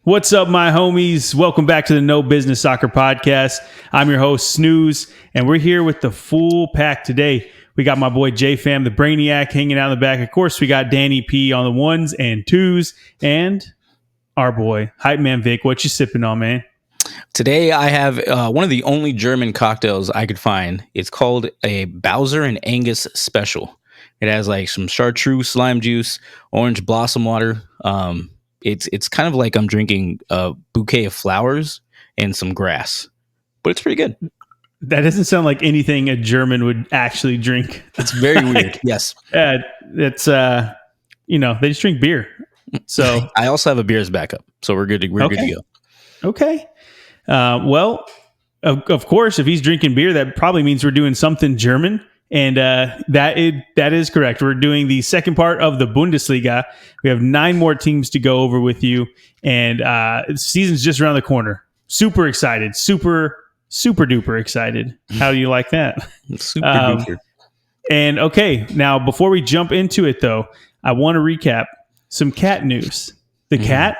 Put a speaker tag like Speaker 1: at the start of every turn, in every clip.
Speaker 1: What's up, my homies? Welcome back to the No Business Soccer Podcast. I'm your host, Snooze, and we're here with the full pack today. We got my boy J-Fam, the Brainiac, hanging out in the back. Of course, we got Danny P on the ones and twos, and our boy, Hype Man Vic. What you sipping on, man?
Speaker 2: Today, I have one of the only German cocktails I could find. It's called a Bowser and Angus Special. It has like some chartreuse, lime juice, orange blossom water. It's kind of like I'm drinking a bouquet of flowers and some grass, but it's pretty good.
Speaker 1: That doesn't sound like anything a German would actually drink.
Speaker 2: It's very weird. Yes.
Speaker 1: It's, they just drink beer. So
Speaker 2: I also have a beer as backup. So we're good to go.
Speaker 1: Okay. Well, of course, if he's drinking beer, that probably means we're doing something German. And that is correct. We're doing the second part of the Bundesliga. We have 9 more teams to go over with you. And the season's just around the corner. Super excited. Super duper excited. How do you like that?
Speaker 2: Super duper.
Speaker 1: And okay, now before we jump into it, though, I want to recap some cat news. The cat,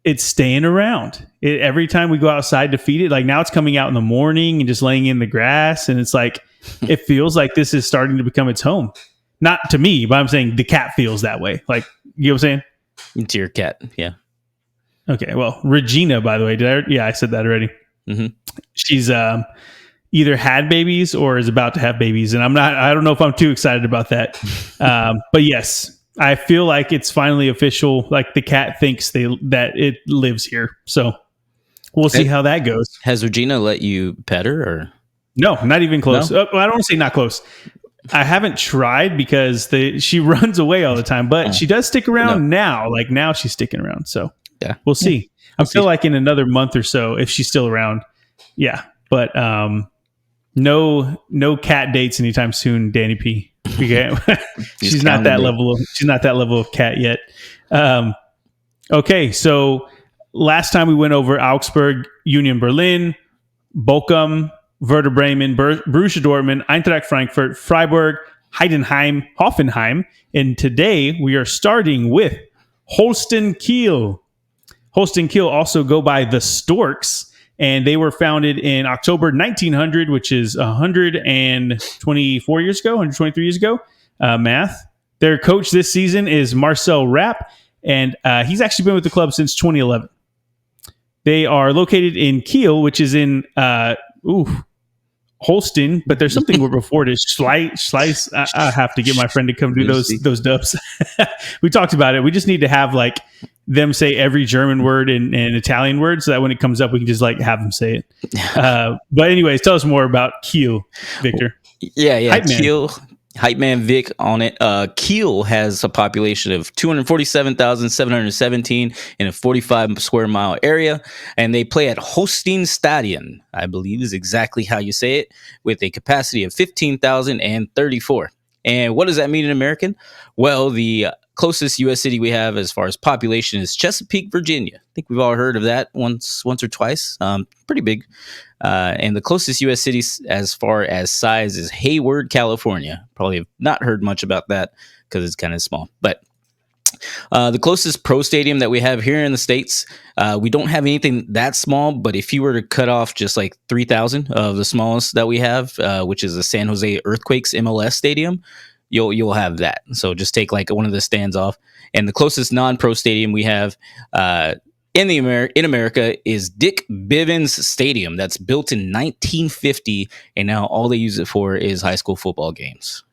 Speaker 1: it's staying around. Every time we go outside to feed it, like now it's coming out in the morning and just laying in the grass. And it's like, it feels like this is starting to become its home. Not to me, but I'm saying the cat feels that way. Like, you know what I'm saying?
Speaker 2: It's your cat. Yeah.
Speaker 1: Okay. Well, Regina, by the way, I said that already.
Speaker 2: Mm-hmm.
Speaker 1: She's either had babies or is about to have babies. And I don't know if I'm too excited about that. But yes, I feel like it's finally official. Like the cat thinks that it lives here. So we'll see how that goes.
Speaker 2: Has Regina let you pet her or?
Speaker 1: No, not even close.
Speaker 2: No?
Speaker 1: I don't want to say not close. I haven't tried because she runs away all the time, but she does stick around now. Like now she's sticking around. So
Speaker 2: yeah,
Speaker 1: we'll see. I feel like in another month or so, if she's still around. Yeah. But no cat dates anytime soon, Danny P. She's not that level of cat yet. Okay. So last time we went over Augsburg, Union Berlin, Bochum, Werder Bremen, Borussia Dortmund, Eintracht Frankfurt, Freiburg, Heidenheim, Hoffenheim. And today we are starting with Holstein Kiel. Holstein Kiel also go by the Storks, and they were founded in October 1900, which is 124 years ago, 123 years ago. Math. Their coach this season is Marcel Rapp, and he's actually been with the club since 2011. They are located in Kiel, which is in Holstein, but there's something where before it is Schleiss. I have to get my friend to come do those dubs. We talked about it. We just need to have like them say every German word and Italian word so that when it comes up, we can just like have them say it. But anyways, tell us more about Kiel, Victor.
Speaker 2: Yeah.
Speaker 1: Hype Man.
Speaker 2: Kiel. Hype Man Vic on it. Kiel has a population of 247,717 in a 45 square mile area, and they play at Holstein Stadion, I believe is exactly how you say it, with a capacity of 15,034. And what does that mean in American? Well, the closest U.S. city we have as far as population is Chesapeake, Virginia. I think we've all heard of that once or twice. Pretty big. And the closest U.S. city as far as size is Hayward, California. Probably have not heard much about that because it's kind of small. But the closest pro stadium that we have here in the States, we don't have anything that small. But if you were to cut off just like 3,000 of the smallest that we have, which is the San Jose Earthquakes MLS stadium, you'll have that. So just take like one of the stands off. And the closest non-pro stadium we have in America is Dick Bivens Stadium. That's built in 1950, and now all they use it for is high school football games.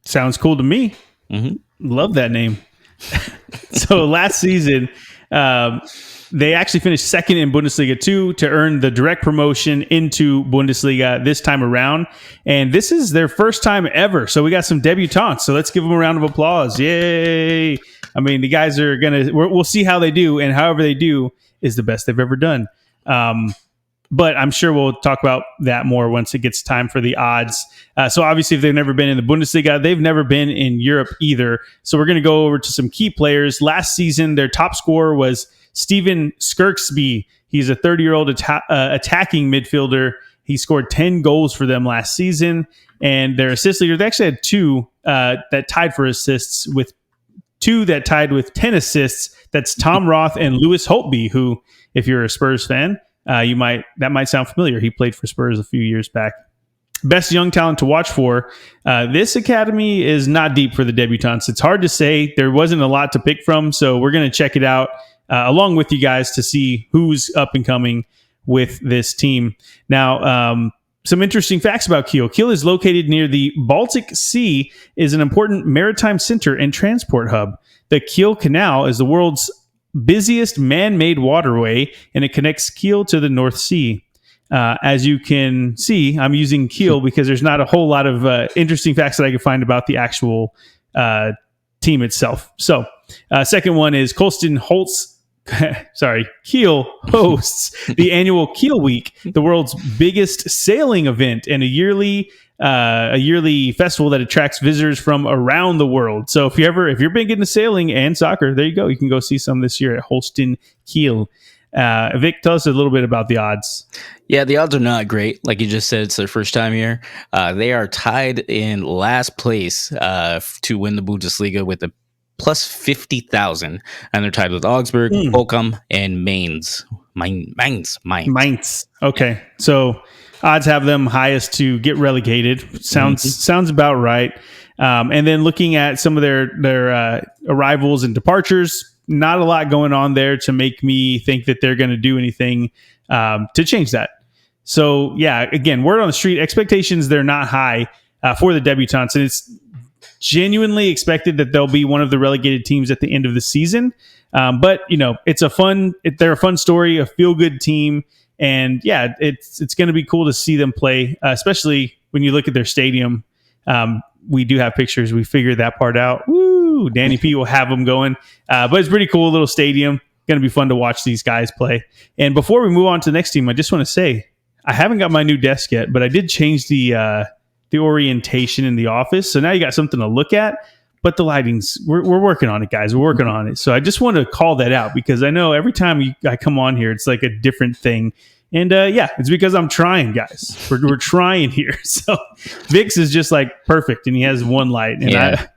Speaker 1: Sounds cool to me.
Speaker 2: Mm-hmm.
Speaker 1: Love that name. So last season, they actually finished second in Bundesliga 2 to earn the direct promotion into Bundesliga this time around. And this is their first time ever. So we got some debutantes. So let's give them a round of applause. Yay. I mean, the guys are we'll see how they do. And however they do is the best they've ever done. But I'm sure we'll talk about that more once it gets time for the odds. So obviously, if they've never been in the Bundesliga, they've never been in Europe either. So we're going to go over to some key players. Last season, their top scorer was Steven Skirksby. He's a 30-year-old attacking midfielder. He scored 10 goals for them last season. And their assist leader, they actually had two that tied for assists with two that tied with 10 assists. That's Tom Roth and Lewis Holtby, who, if you're a Spurs fan, that might sound familiar. He played for Spurs a few years back. Best young talent to watch for. This academy is not deep for the debutants. It's hard to say. There wasn't a lot to pick from, so we're going to check it out along with you guys to see who's up and coming with this team. Now, some interesting facts about Kiel. Kiel is located near the Baltic Sea, is an important maritime center and transport hub. The Kiel Canal is the world's busiest man-made waterway, and it connects Kiel to the North Sea. As you can see, I'm using Kiel because there's not a whole lot of interesting facts that I can find about the actual team itself. So, second one is Kiel hosts the annual Kiel Week, the world's biggest sailing event and a yearly festival that attracts visitors from around the world. So if you're big into sailing and soccer, there you go. You can go see some this year at Holsten Kiel. Vic, tell us a little bit about the odds.
Speaker 2: Yeah, the odds are not great. Like you just said, it's their first time here. They are tied in last place to win the Bundesliga with a plus 50,000. And they're tied with Augsburg, Bochum, and Mainz. Mainz.
Speaker 1: Okay. So odds have them highest to get relegated. Sounds about right. And then looking at some of their arrivals and departures, not a lot going on there to make me think that they're going to do anything to change that. So, yeah, again, word on the street, expectations, they're not high for the debutants. And it's genuinely expected that they'll be one of the relegated teams at the end of the season. But, they're a fun story, a feel-good team. And, yeah, it's going to be cool to see them play, especially when you look at their stadium. We do have pictures. We figured that part out. Woo! Danny P will have them going. But it's pretty cool, little stadium. Going to be fun to watch these guys play. And before we move on to the next team, I just want to say, I haven't got my new desk yet, but I did change the orientation in the office. So now you got something to look at. But the lighting's, we're working on it, guys. We're working on it. So I just want to call that out because I know every time I come on here, it's like a different thing. And it's because I'm trying, guys. We're trying here. So Vix is just like perfect, and he has one light, and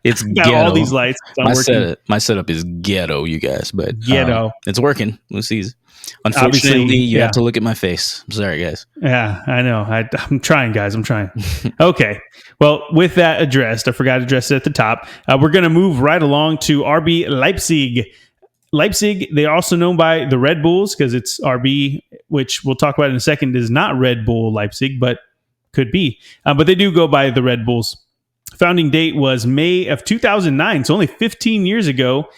Speaker 2: it's
Speaker 1: got
Speaker 2: ghetto.
Speaker 1: all these lights.
Speaker 2: My setup is ghetto, you guys, but
Speaker 1: ghetto.
Speaker 2: It's working. We'll see. Unfortunately, you have to look at my face. I'm sorry, guys.
Speaker 1: Yeah, I know. I'm trying, guys. I'm trying. Okay. Well, with that addressed, I forgot to address it at the top. We're going to move right along to RB Leipzig. Leipzig, they're also known by the Red Bulls because it's RB, which we'll talk about in a second, is not Red Bull Leipzig, but could be. But they do go by the Red Bulls. Founding date was May of 2009, so only 15 years ago,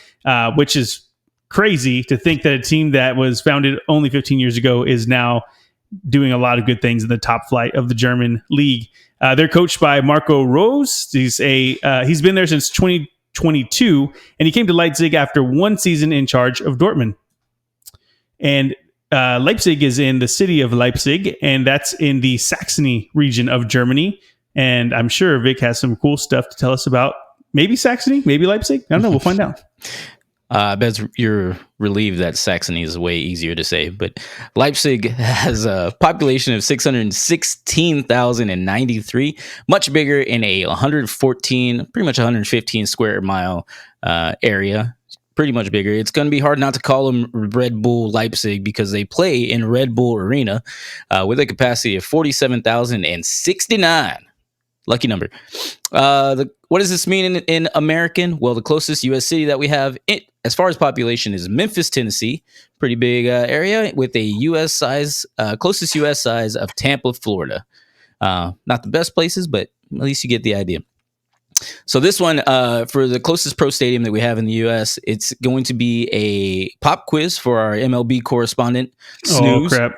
Speaker 1: which is crazy to think that a team that was founded only 15 years ago is now doing a lot of good things in the top flight of the German league. They're coached by Marco Rose. He's been there since 2022, and he came to Leipzig after one season in charge of Dortmund. And Leipzig is in the city of Leipzig, and that's in the Saxony region of Germany. And I'm sure Vic has some cool stuff to tell us about maybe Saxony, maybe Leipzig. I don't know. We'll find out.
Speaker 2: I bet you're relieved that Saxony is way easier to say, but Leipzig has a population of 616,093, much bigger in a 115 square mile area. Pretty much bigger. It's going to be hard not to call them Red Bull Leipzig because they play in Red Bull Arena with a capacity of 47,069. Lucky number. What does this mean in American? Well, the closest U.S. city that we have, as far as population, is Memphis, Tennessee. Pretty big area with a U.S. size, closest U.S. size of Tampa, Florida. Not the best places, but at least you get the idea. So this one, for the closest pro stadium that we have in the U.S., it's going to be a pop quiz for our MLB correspondent, Snooze.
Speaker 1: Oh, crap.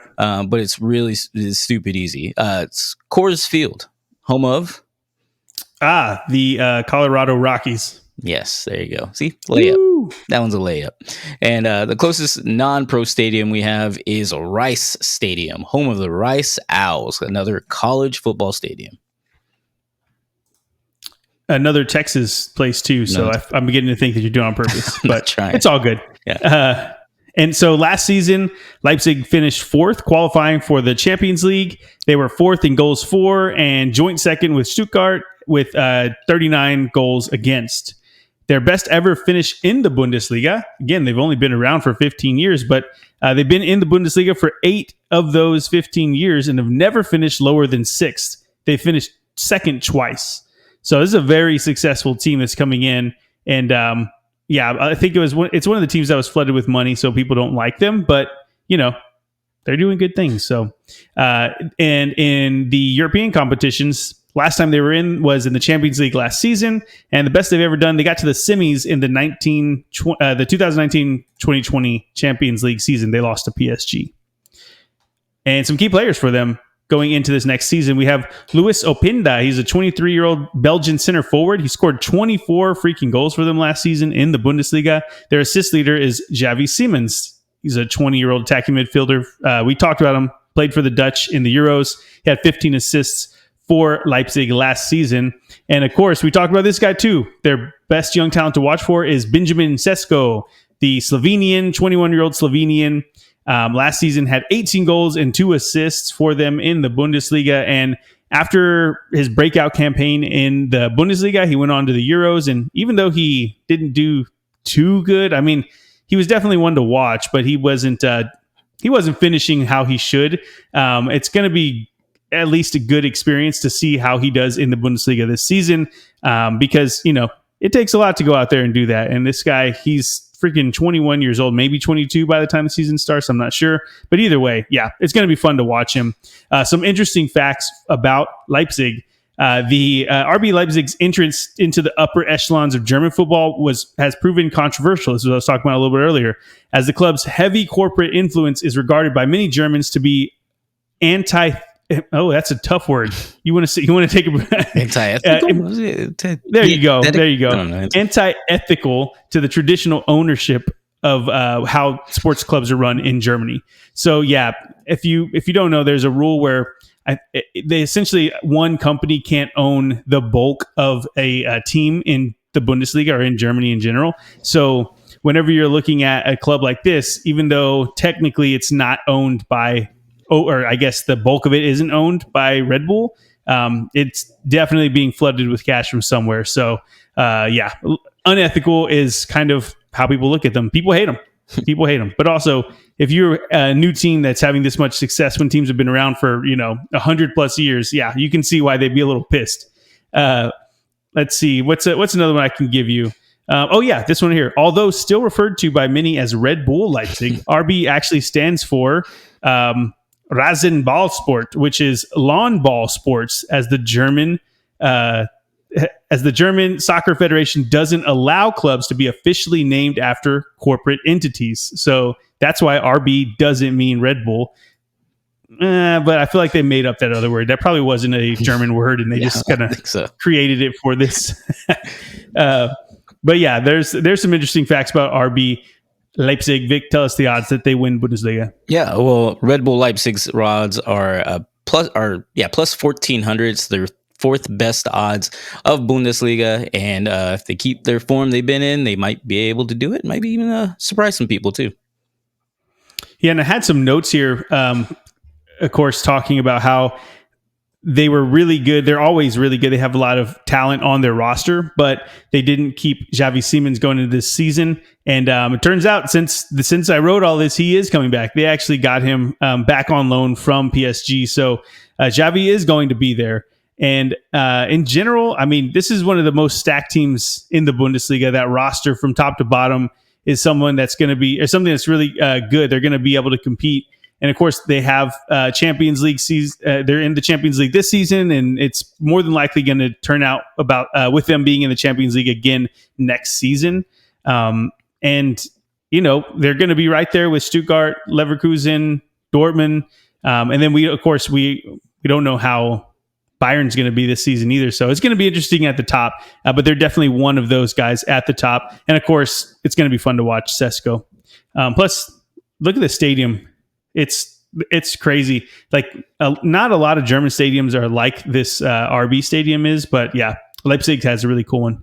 Speaker 2: But it's really stupid easy. It's Coors Field, home of...
Speaker 1: the Colorado Rockies.
Speaker 2: Yes, there you go. See, layup. Woo! That one's a layup. And the closest non-pro stadium we have is Rice Stadium, home of the Rice Owls, another college football stadium.
Speaker 1: Another Texas place too. So I'm beginning to think that you're doing it on purpose, but it's all good.
Speaker 2: Yeah.
Speaker 1: And so last season, Leipzig finished fourth, qualifying for the Champions League. They were fourth in goals for and joint second with Stuttgart with 39 goals against. Their best ever finish in the Bundesliga. Again, they've only been around for 15 years, but they've been in the Bundesliga for 8 of those 15 years and have never finished lower than 6th. They finished second twice. So this is a very successful team that's coming in. And I think it's one of the teams that was flooded with money, so people don't like them. But, they're doing good things. So, and in the European competitions, last time they were in was in the Champions League last season, and the best they've ever done, they got to the semis in the 2019-2020 Champions League season. They lost to PSG. And some key players for them going into this next season, we have Luis Opinda. He's a 23-year-old Belgian center forward. He scored 24 freaking goals for them last season in the Bundesliga. Their assist leader is Xavi Simons. He's a 20-year-old attacking midfielder. We talked about him, played for the Dutch in the Euros. He had 15 assists for Leipzig last season. And of course, we talked about this guy too. Their best young talent to watch for is Benjamin Sesko, the Slovenian, 21-year-old Slovenian. Last season had 18 goals and 2 assists for them in the Bundesliga. And after his breakout campaign in the Bundesliga, he went on to the Euros. And even though he didn't do too good, I mean, he was definitely one to watch, but he wasn't finishing how he should. It's going to be at least a good experience to see how he does in the Bundesliga this season, because it takes a lot to go out there and do that. And this guy, he's freaking 21 years old, maybe 22 by the time the season starts. I'm not sure, but either way, yeah, it's going to be fun to watch him. Some interesting facts about Leipzig. The RB Leipzig's entrance into the upper echelons of German football has proven controversial. This is what I was talking about a little bit earlier, as the club's heavy corporate influence is regarded by many Germans to be anti. Oh, that's a tough word. You want to take a
Speaker 2: anti-ethical?
Speaker 1: There you go. There you go. Anti-ethical to the traditional ownership of how sports clubs are run in Germany. So yeah, if you don't know, there's a rule where they essentially, one company can't own the bulk of a team in the Bundesliga or in Germany in general. So whenever you're looking at a club like this, even though technically it's not owned by, or I guess the bulk of it isn't owned by Red Bull, it's definitely being flooded with cash from somewhere. So unethical is kind of how people look at them. People hate them. But also, if you're a new team that's having this much success when teams have been around for 100 plus years, yeah, you can see why they'd be a little pissed. Let's see, what's another one I can give you? This one here. Although still referred to by many as Red Bull Leipzig, RB actually stands for Rasenballsport, which is lawn ball sports, as the German Soccer Federation doesn't allow clubs to be officially named after corporate entities. So that's why RB doesn't mean Red Bull. But I feel like they made up that other word. That probably wasn't a German word, and they just kind of created it for this. But yeah, there's some interesting facts about RB Leipzig. Vic, tell us the odds that they win Bundesliga.
Speaker 2: Yeah, well, Red Bull Leipzig's odds are plus 1,400. It's their 4th best odds of Bundesliga, and if they keep their form they've been in, they might be able to do it. Maybe even surprise some people too.
Speaker 1: Yeah, and I had some notes here, of course, talking about how they were really good. They're always really good. They have a lot of talent on their roster, but they didn't keep Xavi Simons going into this season. And it turns out since I wrote all this, he is coming back. They actually got him back on loan from PSG. So Xavi is going to be there. And in general, I mean, this is one of the most stacked teams in the Bundesliga. That roster from top to bottom is someone that's going to be, or something that's really good. They're going to be able to compete. And of course, they have Champions League season. They're in the Champions League this season, and it's more than likely going to turn out about with them being in the Champions League again next season. And they're going to be right there with Stuttgart, Leverkusen, Dortmund, and then we don't know how Bayern's going to be this season either. So it's going to be interesting at the top, but they're definitely one of those guys at the top. And of course, it's going to be fun to watch Sesko. Plus, look at the stadium. It's crazy. Like not a lot of German stadiums are like this RB stadium is, but yeah, Leipzig has a really cool one.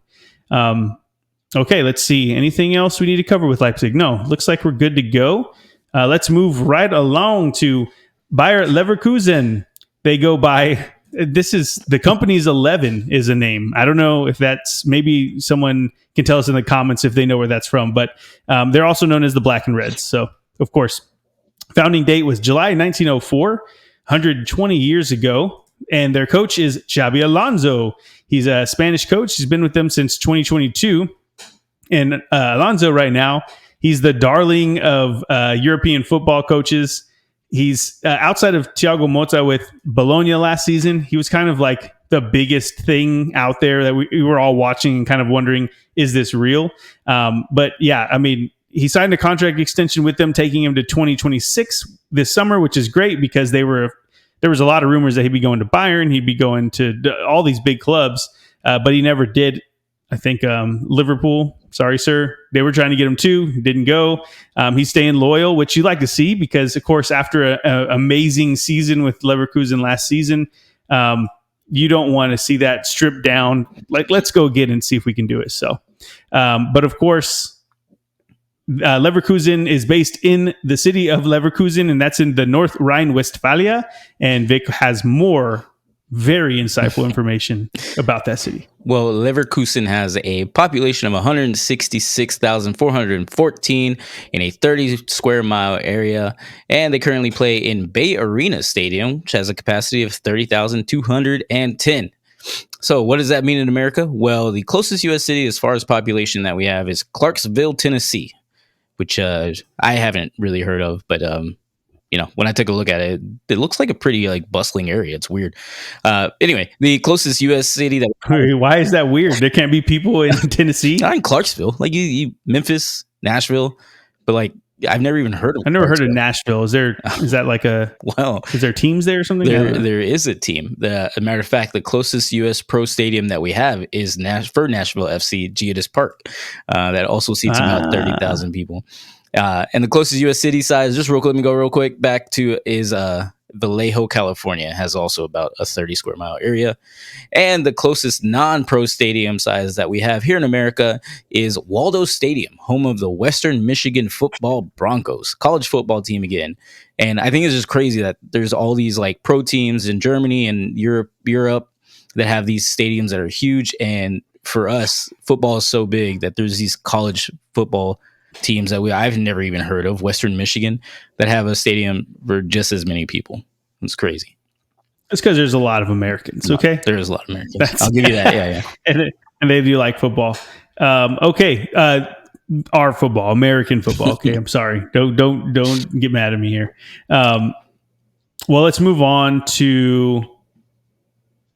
Speaker 1: Okay, let's see. Anything else we need to cover with Leipzig? No, looks like we're good to go. Let's move right along to Bayer Leverkusen. They go by, this is the company's 11 is a name. I don't know if that's, maybe someone can tell us in the comments if they know where that's from. But they're also known as the Black and Reds. So, of course, founding date was July 1904, 120 years ago. And their coach is Xabi Alonso. He's a Spanish coach. He's been with them since 2022. And Alonso right now, he's the darling of European football coaches. He's outside of Thiago Motta with Bologna last season. He was kind of like the biggest thing out there that we were all watching and kind of wondering, is this real? But yeah, I mean, he signed a contract extension with them, taking him to 2026 this summer, which is great because there was a lot of rumors that he'd be going to Bayern, he'd be going to all these big clubs, but he never did. I think Liverpool, sorry, sir, they were trying to get him too. He didn't go. He's staying loyal, which you like to see because, of course, after an amazing season with Leverkusen last season, you don't want to see that stripped down. Like, let's go get and see if we can do it. So, but of course, Leverkusen is based in the city of Leverkusen, and that's in the North Rhine-Westphalia. And Vic has more very insightful information about that city.
Speaker 2: Well, Leverkusen has a population of 166,414 in a 30 square mile area, and they currently play in Bay Arena Stadium, which has a capacity of 30,210. So what does that mean in America? Well, the closest U.S. city as far as population that we have is Clarksville, Tennessee, which I haven't really heard of, but when I take a look at it, it looks like a pretty bustling area. It's weird. Anyway, the closest U.S. city that
Speaker 1: why is that weird? There can't be people in Tennessee.
Speaker 2: Not in Clarksville, you Memphis, Nashville, but I've never even heard of.
Speaker 1: I've never heard of Nashville. Is that like a is there teams there or something?
Speaker 2: There is a team. As a matter of fact, the closest U.S. pro stadium that we have is for Nashville FC, Geodis Park. That also seats about 30,000 people. And the closest U.S. city size, let me go real quick back to, is Vallejo, California. It has also about a 30 square mile area. And the closest non-pro stadium size that we have here in America is Waldo Stadium, home of the Western Michigan Football Broncos, college football team again. And I think it's just crazy that there's all these pro teams in Germany and Europe that have these stadiums that are huge. And for us, football is so big that there's these college football teams that I've never even heard of, Western Michigan, that have a stadium for just as many people. It's crazy.
Speaker 1: It's because there's a lot of Americans. Okay,
Speaker 2: there's a lot of Americans. I'll give you that. Yeah.
Speaker 1: and they do like football. Okay, our football, American football. Okay, I'm sorry. Don't get mad at me here. Well, let's move on to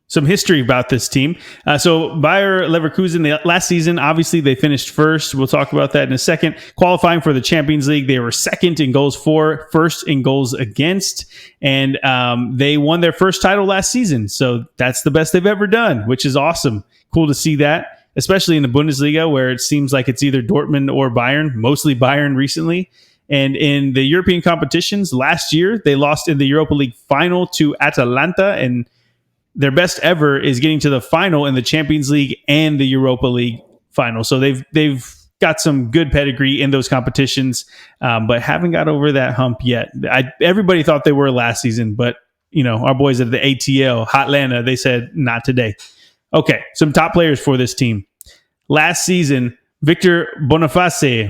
Speaker 1: some history about this team. So Bayer Leverkusen, last season, obviously they finished first. We'll talk about that in a second. Qualifying for the Champions League, they were second in goals for, first in goals against, and they won their first title last season. So that's the best they've ever done, which is awesome. Cool to see that, especially in the Bundesliga where it seems like it's either Dortmund or Bayern, mostly Bayern recently. And in the European competitions, last year, they lost in the Europa League final to Atalanta, and their best ever is getting to the final in the Champions League and the Europa League final. So they've got some good pedigree in those competitions, but haven't got over that hump yet. Everybody thought they were last season, but our boys at the ATL, Hotlanta, they said not today. Okay, some top players for this team. Last season, Victor Boniface.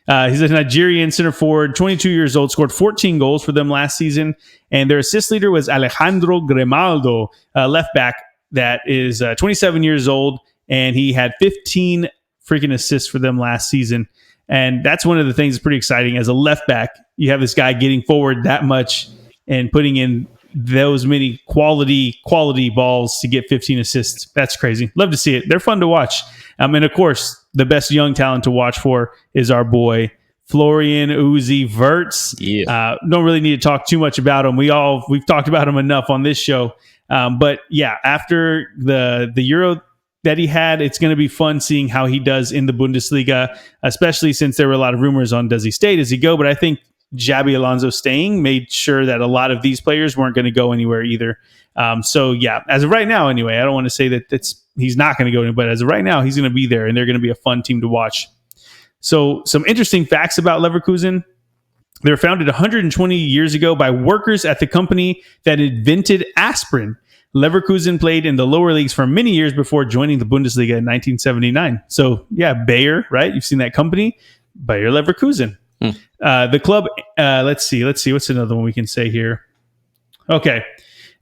Speaker 1: He's a Nigerian center forward, 22 years old, scored 14 goals for them last season. And their assist leader was Alejandro Grimaldo, left back that is 27 years old. And he had 15 freaking assists for them last season. And that's one of the things that's pretty exciting. As a left back, you have this guy getting forward that much and putting in those many quality balls to get 15 assists. That's crazy. Love to see it. They're fun to watch. And of course, the best young talent to watch for is our boy Florian Uzi Wirtz.
Speaker 2: Yeah.
Speaker 1: Don't really need to talk too much about him. We've talked about him enough on this show. But yeah, after the Euro that he had, it's going to be fun seeing how he does in the Bundesliga, especially since there were a lot of rumors on does he stay, does he go? But I think Xabi Alonso staying made sure that a lot of these players weren't going to go anywhere either. So yeah, as of right now, anyway, I don't want to say that he's not going to go anywhere, but as of right now, he's going to be there and they're going to be a fun team to watch. So some interesting facts about Leverkusen. They were founded 120 years ago by workers at the company that invented aspirin. Leverkusen played in the lower leagues for many years before joining the Bundesliga in 1979. So, yeah, Bayer, right? You've seen that company, Bayer Leverkusen. The club, let's see. What's another one we can say here? Okay.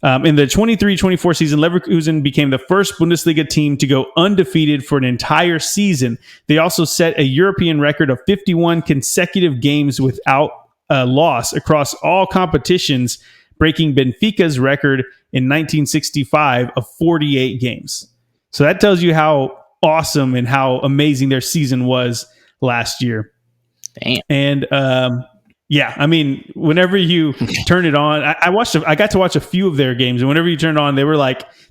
Speaker 1: In the 23-24 season, Leverkusen became the first Bundesliga team to go undefeated for an entire season. They also set a European record of 51 consecutive games without a loss across all competitions, breaking Benfica's record in 1965 of 48 games. So that tells you how awesome and how amazing their season was last year.
Speaker 2: Damn.
Speaker 1: And yeah, I mean, whenever you turn it on, I got to watch a few of their games, and whenever you turn it on,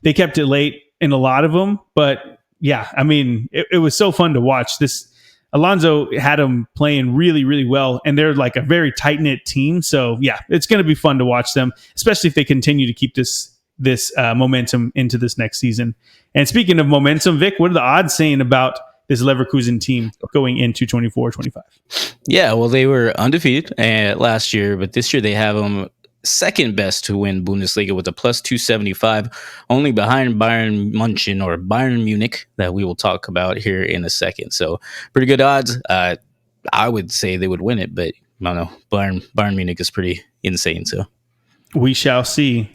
Speaker 1: they kept it late in a lot of them. But yeah, I mean, it was so fun to watch. This Alonso had them playing really, really well, and they're like a very tight knit team. So yeah, it's going to be fun to watch them, especially if they continue to keep this momentum into this next season. And speaking of momentum, Vic, what are the odds saying about this Leverkusen team going into 24-25?
Speaker 2: Yeah, well, they were undefeated last year, but this year they have them second best to win Bundesliga with a plus 275, only behind Bayern München or Bayern Munich that we will talk about here in a second. So pretty good odds. I would say they would win it, but I don't know. Bayern Munich is pretty insane. So
Speaker 1: we shall see.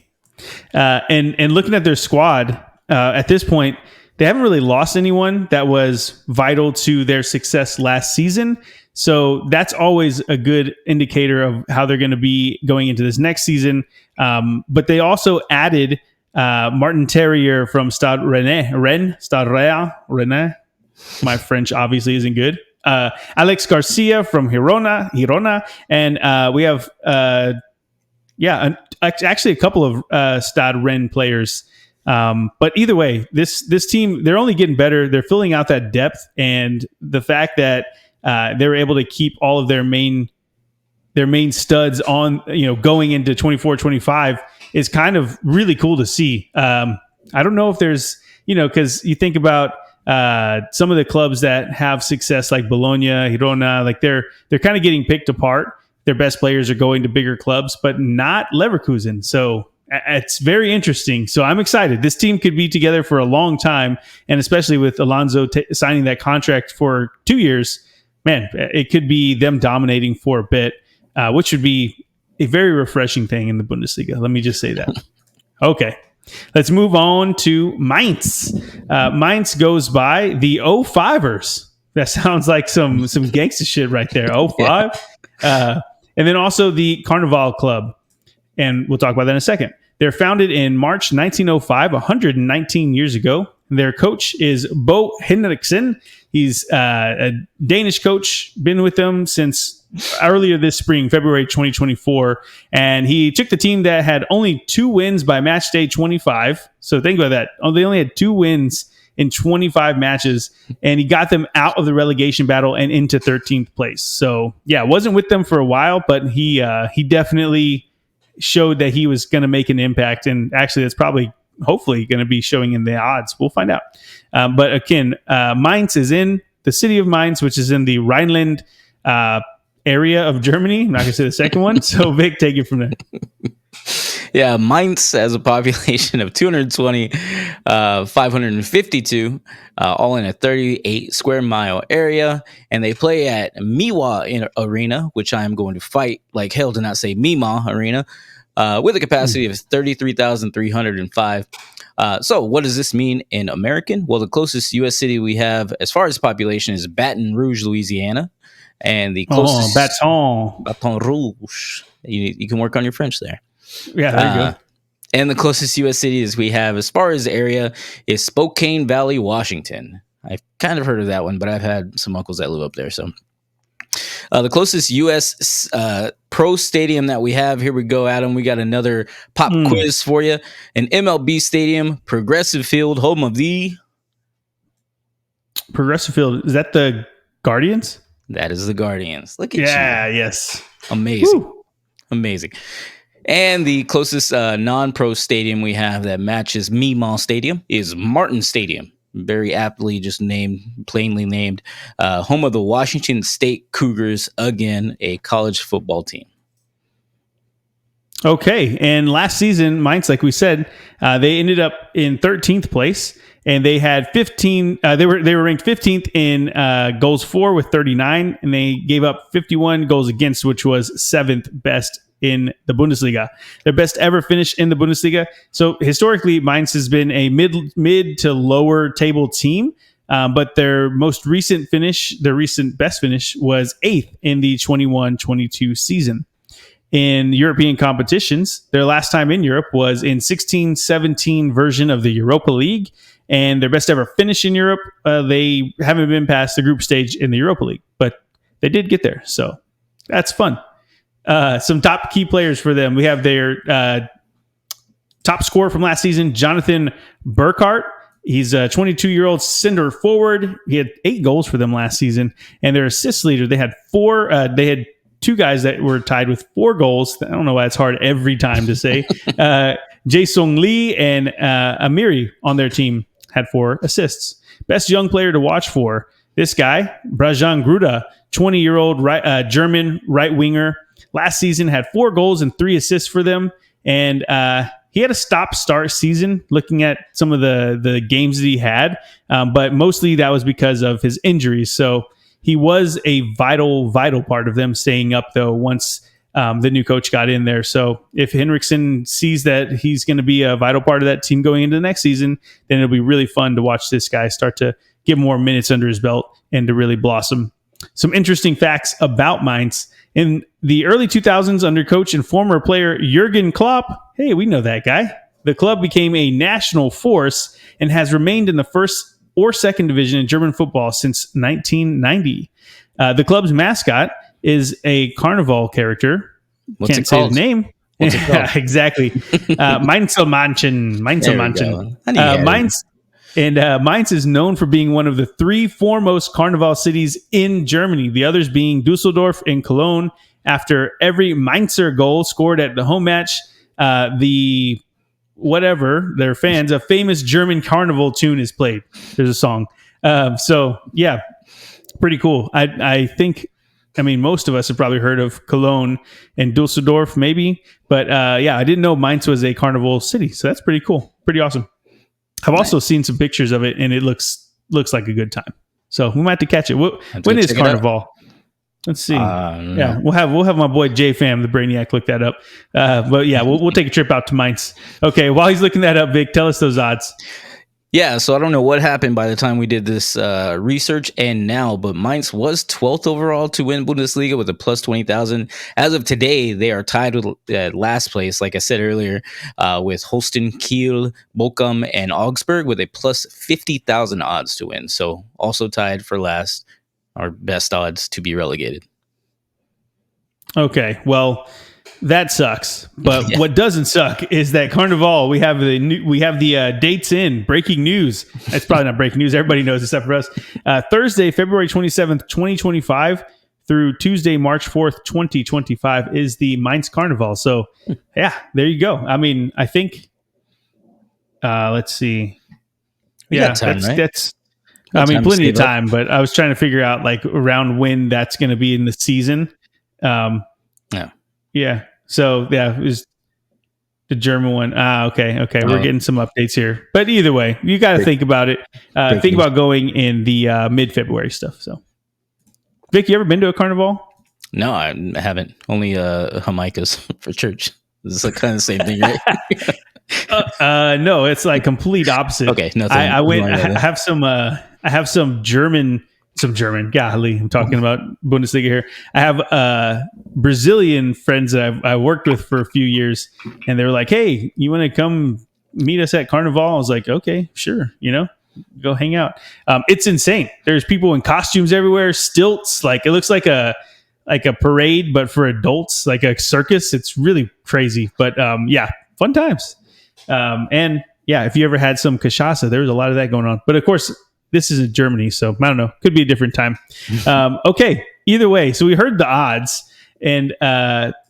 Speaker 1: And looking at their squad at this point, they haven't really lost anyone that was vital to their success last season. So that's always a good indicator of how they're going to be going into this next season. But they also added Martin Terrier from Stade Rennais. My French obviously isn't good. Alex Garcia from Girona. And we have, actually a couple of Stade Rennes players. But either way, this team, they're only getting better. They're filling out that depth, and the fact that they were able to keep all of their main studs on, going into 24-25 is kind of really cool to see. I don't know if there's, because you think about some of the clubs that have success like Bologna, Girona, like they're kind of getting picked apart. Their best players are going to bigger clubs, but not Leverkusen. So it's very interesting. So I'm excited. This team could be together for a long time, and especially with Alonso signing that contract for 2 years, man, it could be them dominating for a bit, which would be a very refreshing thing in the Bundesliga. Let me just say that. Okay, let's move on to Mainz. Mainz goes by the 05ers. That sounds like some gangster shit right there. 05. And then also the Carnival Club. And we'll talk about that in a second. They're founded in March 1905, 119 years ago. Their coach is Bo Henriksen. He's a Danish coach, been with them since earlier this spring, February 2024. And he took the team that had only 2 wins by match day 25. So think about that. They only had 2 wins in 25 matches, and he got them out of the relegation battle and into 13th place. So, yeah, wasn't with them for a while, but he definitely showed that he was going to make an impact. And actually, that's probably, hopefully, going to be showing in the odds. We'll find out. But again, Mainz is in the city of Mainz, which is in the Rhineland area of Germany. I'm not going to say the second one. So, Vic, take it from there.
Speaker 2: Yeah, Mainz has a population of 220, 552, all in a 38 square mile area. And they play at Miwa Arena, which I am going to fight like hell to not say Mima Arena, with a capacity of 33,305. So what does this mean in American? Well, the closest U.S. city we have as far as population is Baton Rouge, Louisiana. And the closest... Baton Rouge. You can work on your French there.
Speaker 1: Yeah, there you go.
Speaker 2: And the closest U.S. cities we have as far as area is Spokane Valley, Washington. I've kind of heard of that one, but I've had some uncles that live up there. So the closest U.S. pro stadium that we have, here we go, Adam. We got another pop quiz for you. An MLB stadium, Progressive Field, home of the...
Speaker 1: Progressive Field, is that the Guardians?
Speaker 2: That is the Guardians. Look at you.
Speaker 1: Yeah, yes.
Speaker 2: Amazing. Woo. Amazing. And the closest non-pro stadium we have that matches Meemaw Stadium is Martin Stadium. Very aptly just named, plainly named, home of the Washington State Cougars, again, a college football team.
Speaker 1: Okay, and last season, Mainz, like we said, they ended up in 13th place, and they had 15. They were ranked 15th in goals for with 39, and they gave up 51 goals against, which was seventh best in the Bundesliga. Their best ever finish in the Bundesliga. So historically, Mainz has been a mid to lower table team. But their most recent finish, their recent best finish, was eighth in the 21-22 season. In European competitions, their last time in Europe was in 16-17 version of the Europa League, and their best ever finish in Europe, they haven't been past the group stage in the Europa League, but they did get there, so that's fun. Some top key players for them. We have their top scorer from last season, Jonathan Burkhart. He's a 22-year-old center forward. He had 8 goals for them last season, and their assist leader, they had 4. They had 2 guys that were tied with 4 goals. I don't know why it's hard every time to say. Jae-Sung Lee and Amiri on their team had 4 assists. Best young player to watch for, this guy, Brajan Gruda, 20-year-old German right winger. Last season had 4 goals and 3 assists for them. And he had a stop-start season looking at some of the games that he had. But mostly that was because of his injuries. So he was a vital part of them staying up, though, once the new coach got in there. So if Henriksen sees that he's going to be a vital part of that team going into the next season, then it'll be really fun to watch this guy start to get more minutes under his belt and to really blossom. Some interesting facts about Mainz. In the early 2000s, under coach and former player Jurgen Klopp, hey, we know that guy, the club became a national force and has remained in the first or second division in German football since 1990. The club's mascot is a carnival character.
Speaker 2: What's
Speaker 1: Can't
Speaker 2: it
Speaker 1: say
Speaker 2: called?
Speaker 1: his name.
Speaker 2: What's it called?
Speaker 1: Exactly. Mainzelmanchen. Mainz. And Mainz is known for being one of the 3 foremost carnival cities in Germany, the others being Dusseldorf and Cologne. After every Mainzer goal scored at the home match, their fans, a famous German carnival tune is played. There's a song. So, yeah, pretty cool. I think, most of us have probably heard of Cologne and Dusseldorf, maybe. But, I didn't know Mainz was a carnival city. So that's pretty cool. Pretty awesome. I've also seen some pictures of it, and it looks like a good time. So we might have to catch it. When is Carnival? Let's see. Yeah, we'll have my boy J Fam, the Brainiac, look that up. But yeah, we'll take a trip out to Mainz. Okay, while he's looking that up, Vic, tell us those odds.
Speaker 2: Yeah, so I don't know what happened by the time we did this research and now, but Mainz was 12th overall to win Bundesliga with a plus 20,000. As of today, they are tied with last place, like I said earlier, with Holstein, Kiel, Bochum, and Augsburg with a plus 50,000 odds to win. So also tied for last, our best odds to be relegated.
Speaker 1: Okay, well, that sucks. But What doesn't suck is that Carnival, we have the dates in. Breaking news. It's probably not breaking news. Everybody knows except for us. Thursday, February 27th, 2025 through Tuesday, March 4th, 2025 is the Mainz Carnival. So, yeah, there you go. I think, let's see.
Speaker 2: We got time, right?
Speaker 1: That's plenty of time, but I was trying to figure out like around when that's going to be in the season. Yeah. So it was the German one. Okay. We're getting some updates here, but either way, you got to think about it. Think about going in the mid-February stuff. So, Vic, you ever been to a carnival?
Speaker 2: No, I haven't. Only Jamaica's for church. This is kind of the same thing, right?
Speaker 1: No, it's like complete opposite.
Speaker 2: Okay, nothing.
Speaker 1: I went. I have some German. Golly, I'm talking about Bundesliga here. I have Brazilian friends that I worked with for a few years, and they were like, "Hey, you want to come meet us at Carnival?" I was like, "Okay, sure." Go hang out. It's insane. There's people in costumes everywhere, stilts. Like it looks like a parade, but for adults, like a circus. It's really crazy, but fun times. And yeah, if you ever had some cachaça, there was a lot of that going on. But of course, this is in Germany, so I don't know. Could be a different time. Okay, either way. So we heard the odds, and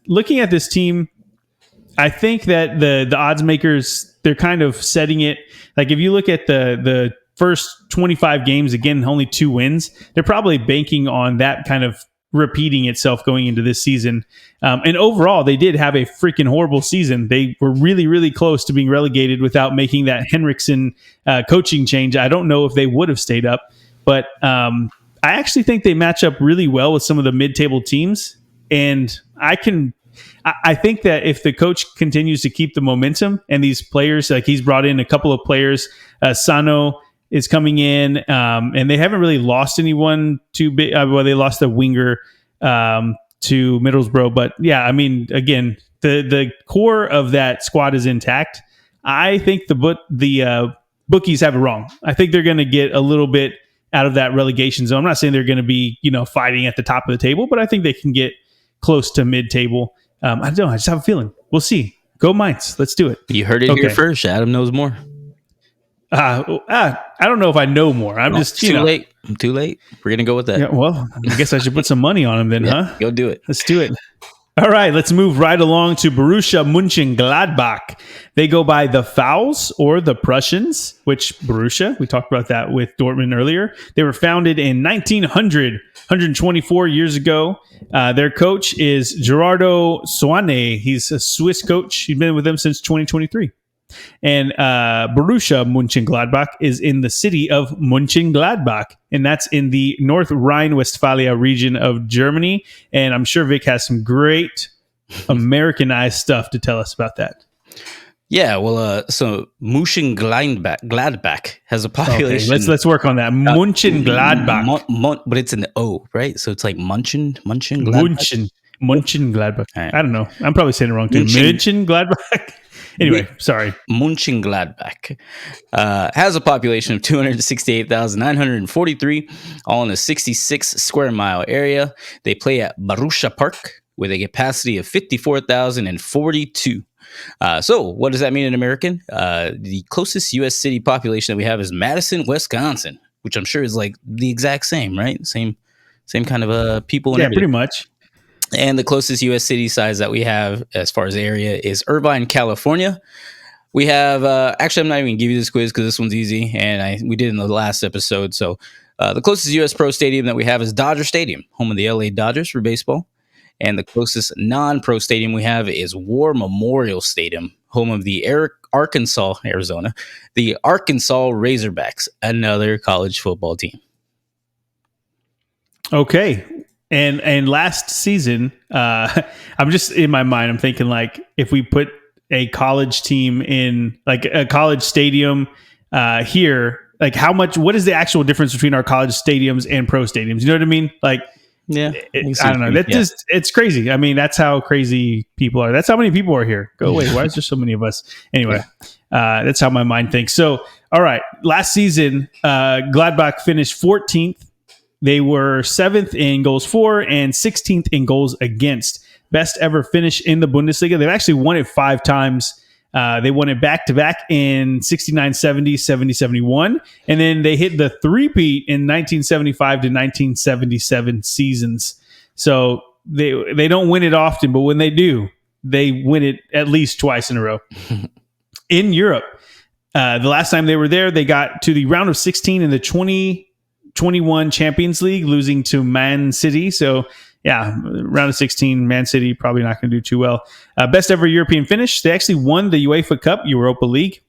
Speaker 1: looking at this team, I think that the odds makers, they're kind of setting it. Like if you look at the first 25 games, again, only 2 wins. They're probably banking on that kind of repeating itself going into this season. And overall, they did have a freaking horrible season. They were really, really close to being relegated without making that Henriksen coaching change. I don't know if they would have stayed up, but I actually think they match up really well with some of the mid-table teams. And I think that if the coach continues to keep the momentum and these players, like he's brought in a couple of players, Sano is coming in, and they haven't really lost anyone too big. Well, they lost the winger to Middlesbrough, but yeah, I mean, again, the core of that squad is intact. I think the bookies have it wrong. I think they're going to get a little bit out of that relegation zone. I'm not saying they're going to be fighting at the top of the table, but I think they can get close to mid-table. I don't know. I just have a feeling. We'll see. Go Mainz. Let's do it.
Speaker 2: You heard it here first. Adam knows more.
Speaker 1: I don't know if I know more. I'm just
Speaker 2: too late. I'm too late. We're gonna go with that.
Speaker 1: Yeah, well, I guess I should put some money on him then, huh?
Speaker 2: Go do it.
Speaker 1: Let's do it. All right, let's move right along to Borussia Mönchengladbach. They go by the Fouls or the Prussians, which Borussia, we talked about that with Dortmund earlier. They were founded in 1900, 124 years ago. Their coach is Gerardo Soane. He's a Swiss coach. He's been with them since 2023. And Borussia Mönchengladbach is in the city of Mönchengladbach, and that's in the North Rhine-Westphalia region of Germany. And I'm sure Vic has some great Americanized stuff to tell us about that.
Speaker 2: Yeah, well, so Mönchengladbach has a population.
Speaker 1: Okay, let's work on that. Mönchengladbach,
Speaker 2: but it's an O, right? So it's like
Speaker 1: Mönchengladbach. Right. I don't know. I'm probably saying it wrong too. Mönchengladbach. Anyway, sorry.
Speaker 2: Mönchengladbach has a population of 268,943, all in a 66 square mile area. They play at Borussia Park with a capacity of 54,042. So what does that mean in American? The closest U.S. city population that we have is Madison, Wisconsin, which I'm sure is like the exact same, right? Same kind of people. And everything.
Speaker 1: Pretty much.
Speaker 2: And the closest U.S. city size that we have as far as area is Irvine, California. We have, actually, I'm not even going to give you this quiz because this one's easy, and we did it in the last episode. So the closest U.S. pro stadium that we have is Dodger Stadium, home of the L.A. Dodgers for baseball. And the closest non-pro stadium we have is War Memorial Stadium, home of the Arizona, the Arkansas Razorbacks, another college football team.
Speaker 1: Okay. And last season, I'm just in my mind, I'm thinking like if we put a college team in like a college stadium here, like what is the actual difference between our college stadiums and pro stadiums? You know what I mean? Like,
Speaker 2: yeah,
Speaker 1: I don't know. It's crazy. I mean, that's how crazy people are. That's how many people are here. Go away. Why is there so many of us? Anyway, that's how my mind thinks. So, all right. Last season, Gladbach finished 14th. They were 7th in goals for and 16th in goals against. Best ever finish in the Bundesliga. They've actually won it 5 times. They won it back-to-back in 69-70, 70-71. And then they hit the three-peat in 1975 to 1977 seasons. So they don't win it often, but when they do, they win it at least twice in a row. In Europe, the last time they were there, they got to the round of 16 in the 2021 Champions League, losing to Man City. So, yeah, round of 16, Man City probably not going to do too well. Best ever European finish. They actually won the UEFA Cup, Europa League,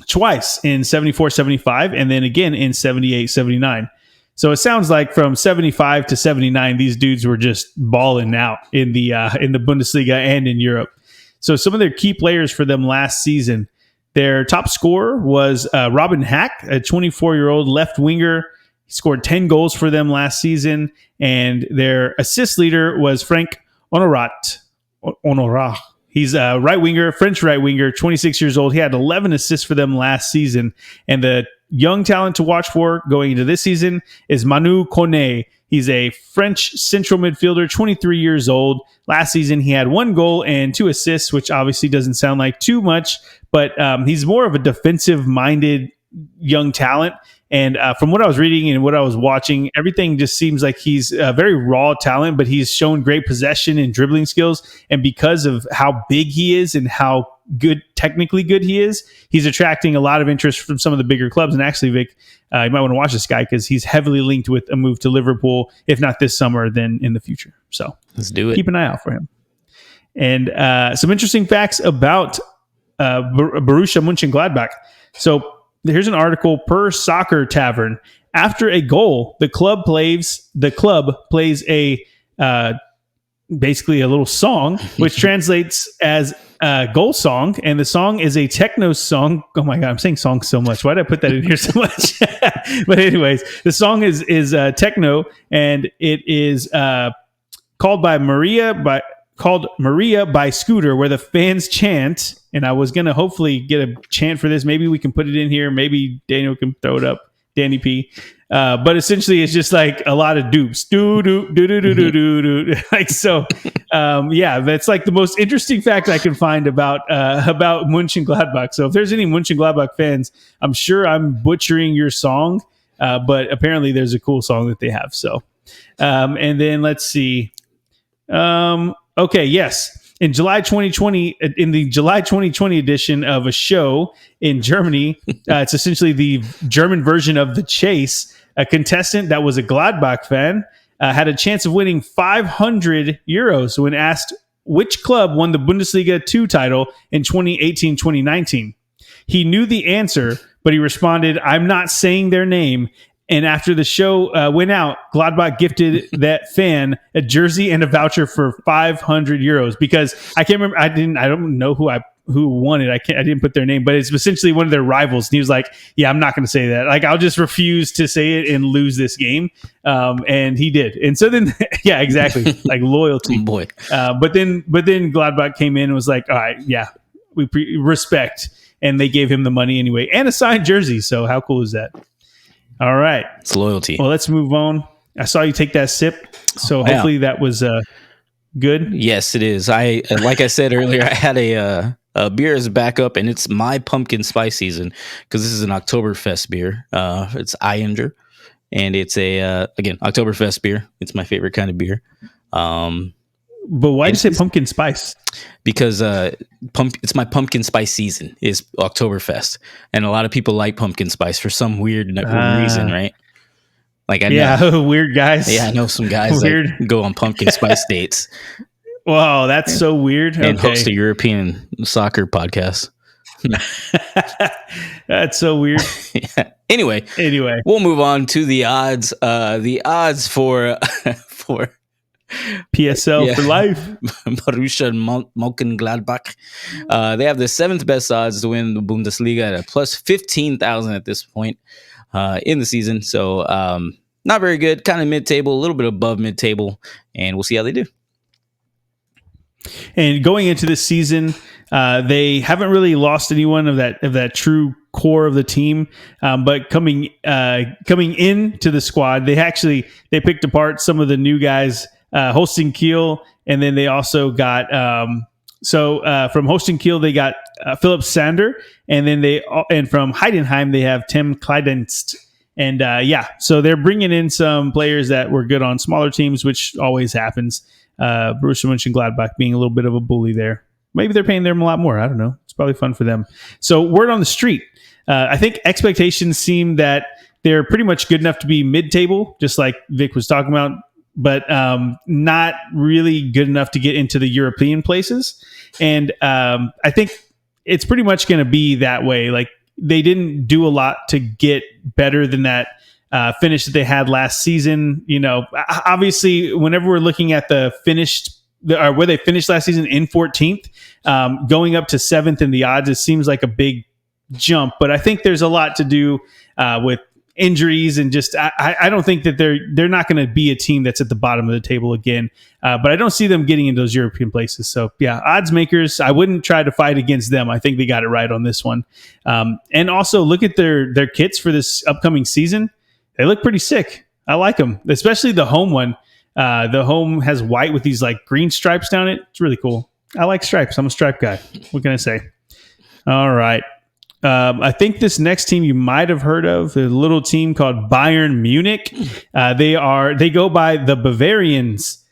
Speaker 1: twice in 74-75 and then again in 78-79. So it sounds like from 75 to 79, these dudes were just balling out in the Bundesliga and in Europe. So some of their key players for them last season, their top scorer was Robin Hack, a 24-year-old left winger. He scored 10 goals for them last season, and their assist leader was Frank Honorat. He's a right winger, French right winger, 26 years old. He had 11 assists for them last season, and the young talent to watch for going into this season is Manu Kone. He's a French central midfielder, 23 years old. Last season, he had 1 goal and 2 assists, which obviously doesn't sound like too much, but he's more of a defensive-minded young talent. And from what I was reading and what I was watching, everything just seems like he's a very raw talent, but he's shown great possession and dribbling skills. And because of how big he is and how technically good he is, he's attracting a lot of interest from some of the bigger clubs. And actually, Vic, you might want to watch this guy because he's heavily linked with a move to Liverpool, if not this summer, then in the future. So
Speaker 2: let's do it.
Speaker 1: Keep an eye out for him. And some interesting facts about Borussia Mönchengladbach. So here's an article per Soccer Tavern. After a goal, the club plays a basically a little song, which translates as goal song, and the song is a techno song. Oh my god, I'm saying song so much. Why did I put that in here so much? But anyways, the song is techno, and it is called Maria by Scooter, where the fans chant. And I was gonna hopefully get a chant for this. Maybe we can put it in here. Maybe Daniel can throw it up. Danny P. But essentially, it's just like a lot of dupes. Do do do do do do do do. Like so. Yeah, that's like the most interesting fact I can find about Mönchengladbach. So if there's any Mönchengladbach fans, I'm sure I'm butchering your song, but apparently there's a cool song that they have. So, and then let's see. Okay, yes. In July 2020, in the July 2020 edition of a show in Germany, it's essentially the German version of The Chase. A contestant that was a Gladbach fan had a chance of winning €500 when asked which club won the Bundesliga 2 title in 2018-2019. He knew the answer, but he responded, "I'm not saying their name." And after the show went out, Gladbach gifted that fan a jersey and a voucher for €500 because I can't remember. I don't know who won it. I didn't put their name, but it's essentially one of their rivals. And he was like, "Yeah, I'm not going to say that. Like, I'll just refuse to say it and lose this game." And he did. And so then, yeah, exactly, like loyalty,
Speaker 2: boy.
Speaker 1: But then Gladbach came in and was like, "All right, yeah, we respect," and they gave him the money anyway and a signed jersey. So how cool is that? All right.
Speaker 2: It's loyalty.
Speaker 1: Well, let's move on. I saw you take that sip, so hopefully that was good.
Speaker 2: Yes, it is. Like I said earlier, I had a beer as a backup, and it's my pumpkin spice season because this is an Oktoberfest beer. It's Eyinger, and it's again Oktoberfest beer. It's my favorite kind of beer.
Speaker 1: But why do you say pumpkin spice?
Speaker 2: Because it's my pumpkin spice season is Oktoberfest, and a lot of people like pumpkin spice for some weird reason, right? Like I know,
Speaker 1: weird guys.
Speaker 2: Yeah, I know some guys that go on pumpkin spice dates.
Speaker 1: Wow, that's so weird.
Speaker 2: And host a European soccer podcast.
Speaker 1: That's so weird.
Speaker 2: Yeah. Anyway, we'll move on to the odds. The odds for
Speaker 1: PSL for life.
Speaker 2: Borussia Mönchengladbach. They have the 7th best odds to win the Bundesliga at a plus 15,000 at this point in the season. So not very good, kind of mid-table, a little bit above mid-table, and we'll see how they do.
Speaker 1: And going into this season, they haven't really lost anyone of that true core of the team. But coming into the squad, they picked apart some of the new guys. Holstein Kiel, and then they also got from Holstein Kiel they got Philip Sander, and then from Heidenheim they have Tim Kleidenst, and so they're bringing in some players that were good on smaller teams, which always happens. Borussia Mönchengladbach being a little bit of a bully there. Maybe they're paying them a lot more. I don't know. It's probably fun for them. So word on the street, I think expectations seem that they're pretty much good enough to be mid-table, just like Vic was talking about, but not really good enough to get into the European places. And I think it's pretty much going to be that way. Like they didn't do a lot to get better than that finish that they had last season. You know, obviously, whenever we're looking at where they finished last season in 14th, going up to 7th in the odds, it seems like a big jump. But I think there's a lot to do with injuries and just I don't think that they're not going to be a team that's at the bottom of the table again, but I don't see them getting into those European places. So yeah, odds makers, I wouldn't try to fight against them. I think they got it right on this one. And also look at their kits for this upcoming season. They look pretty sick. I like them, especially the home one. The home has white with these like green stripes down it. It's really cool. I like stripes. I'm a stripe guy. What can I say? All right. I think this next team you might have heard of, a little team called Bayern Munich. They go by the Bavarians.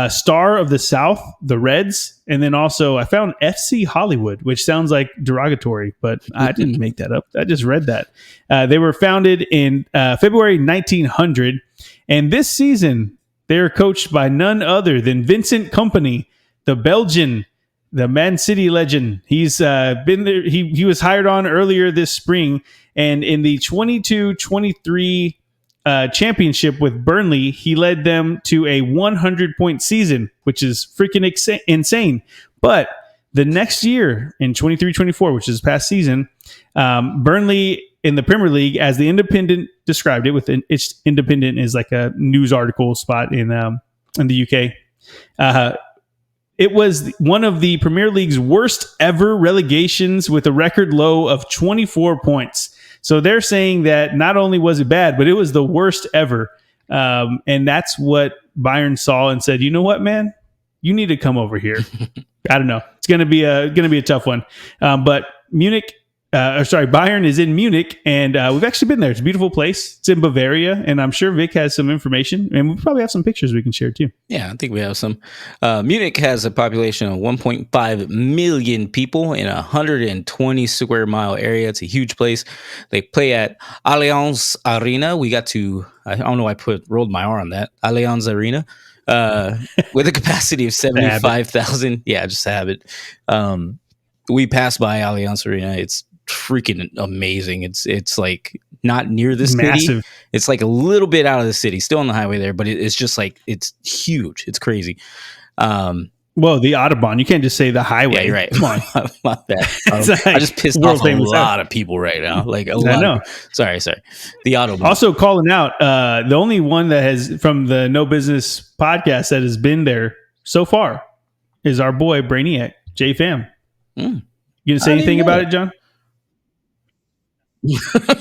Speaker 1: Star of the South, the Reds, and then also I found FC Hollywood, which sounds like derogatory, but I didn't make that up. I just read that. They were founded in February 1900, and this season they are coached by none other than Vincent Kompany, the Belgian, the Man City legend. He's been there. He was hired on earlier this spring, and in the 22-23 championship with Burnley, he led them to a 100-point season, which is freaking insane. But the next year in 23-24, which is past season, Burnley in the Premier League, as the Independent described it, it's Independent is like a news article spot in the UK. It was one of the Premier League's worst ever relegations with a record low of 24 points. So they're saying that not only was it bad, but it was the worst ever. And that's what Bayern saw and said, you know what, man, you need to come over here. I don't know. It's going to be a tough one. But Bayern is in Munich, and we've actually been there. It's a beautiful place. It's in Bavaria, and I'm sure Vic has some information, and we probably have some pictures we can share too.
Speaker 2: Yeah, I think we have some. Munich has a population of 1.5 million people in a 120 square mile area. It's a huge place. They play at Allianz Arena. I don't know why I rolled my R on that. Allianz Arena. With a capacity of 75,000. Yeah, just have it. We passed by Allianz Arena. It's freaking amazing. It's like not near the city.
Speaker 1: Massive.
Speaker 2: It's like a little bit out of the city, still on the highway there, but it's just like, it's huge. It's crazy.
Speaker 1: Well, the Autobahn. You can't just say the highway.
Speaker 2: Yeah, you're right.
Speaker 1: Come on.
Speaker 2: My bad. I just pissed off a lot of people right now. Like a lot. I know. Sorry. The Autobahn.
Speaker 1: Also calling out, the only one that has, from the No Business podcast, that has been there so far is our boy Brainiac, J Fam. You gonna say anything about it, John?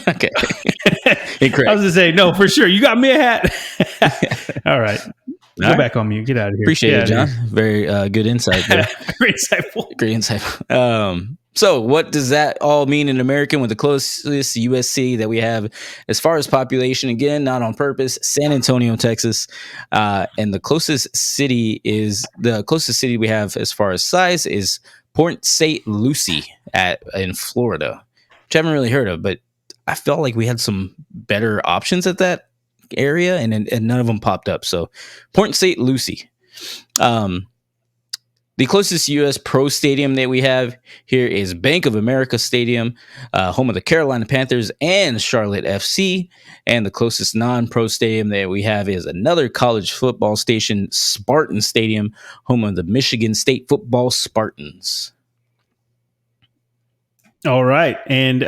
Speaker 2: Okay. Incorrect.
Speaker 1: I was gonna say no for sure. You got me a hat. All right. Go back on mute. Get out of here.
Speaker 2: Appreciate it, John. Very good insight there.
Speaker 1: Great insightful.
Speaker 2: Great insight. So what does that all mean in American with the closest US city that we have as far as population? Again, not on purpose, San Antonio, Texas. And the closest city we have as far as size is Port St. Lucie in Florida, which I haven't really heard of, but I felt like we had some better options at that area, and none of them popped up. So Port St. Lucie. The closest U.S. pro stadium that we have here is Bank of America Stadium, home of the Carolina Panthers and Charlotte FC. And the closest non-pro stadium that we have is another college football station, Spartan Stadium, home of the Michigan State Football Spartans.
Speaker 1: All right. And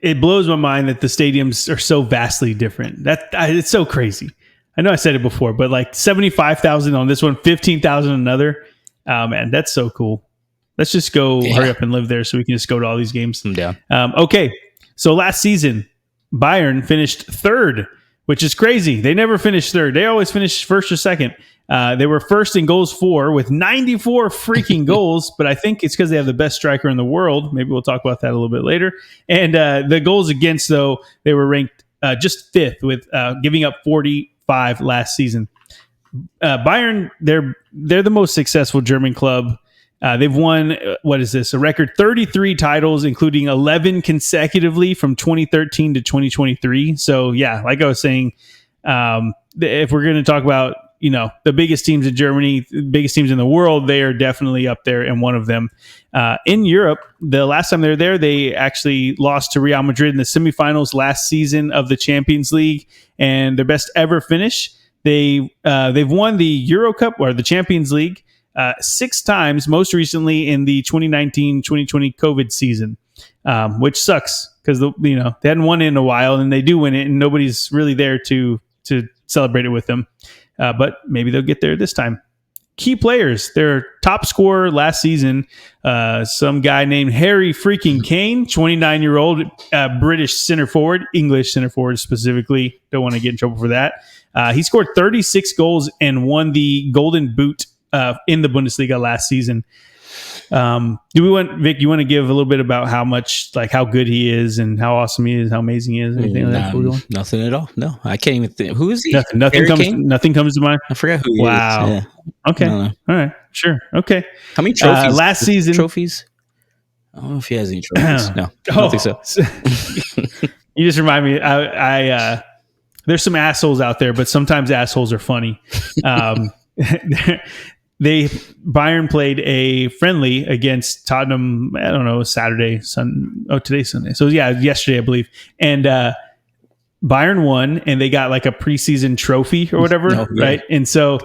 Speaker 1: it blows my mind that the stadiums are so vastly different. It's so crazy. I know I said it before, but like 75,000 on this one, 15,000 on another. Man, that's so cool. Let's just go hurry up and live there so we can just go to all these games.
Speaker 2: I'm down.
Speaker 1: Okay. So last season, Bayern finished third, which is crazy. They never finished third. They always finish first or second. They were first in goals for with 94 freaking goals, but I think it's because they have the best striker in the world. Maybe we'll talk about that a little bit later. And the goals against, though, they were ranked just fifth with giving up 45 last season. Bayern, they're the most successful German club. They've won, a record 33 titles, including 11 consecutively from 2013 to 2023. So, yeah, like I was saying, if we're going to talk about, the biggest teams in Germany, the biggest teams in the world, they are definitely up there and one of them. In Europe, the last time they were there, they actually lost to Real Madrid in the semifinals last season of the Champions League, and their best ever finish. They've won the Euro Cup or the Champions League 6 times, most recently in the 2019-2020 COVID season, which sucks because they hadn't won it in a while, and they do win it, and nobody's really there to celebrate it with them. But maybe they'll get there this time. Key players, their top scorer last season, some guy named Harry freaking Kane, 29-year-old British center forward, English center forward specifically. Don't want to get in trouble for that. He scored 36 goals and won the Golden Boot in the Bundesliga last season. Do we want Vic? You want to give a little bit about how good he is and how awesome he is, how amazing he is, anything like that before we go on?
Speaker 2: Nothing at all. No, I can't even think. Who is he?
Speaker 1: Nothing. Nothing
Speaker 2: Harry
Speaker 1: comes.
Speaker 2: Kane?
Speaker 1: Nothing comes to mind.
Speaker 2: I forgot who he
Speaker 1: Wow.
Speaker 2: is. Yeah.
Speaker 1: Okay.
Speaker 2: I don't know.
Speaker 1: All right. Sure. Okay.
Speaker 2: How many trophies?
Speaker 1: Last season.
Speaker 2: Trophies? I don't know if he has any trophies. No, I don't think so.
Speaker 1: You just remind me. There's some assholes out there, but sometimes assholes are funny. Bayern played a friendly against Tottenham. I don't know, today's Sunday. So yeah, yesterday I believe, and Bayern won, and they got like a preseason trophy or whatever, right? And so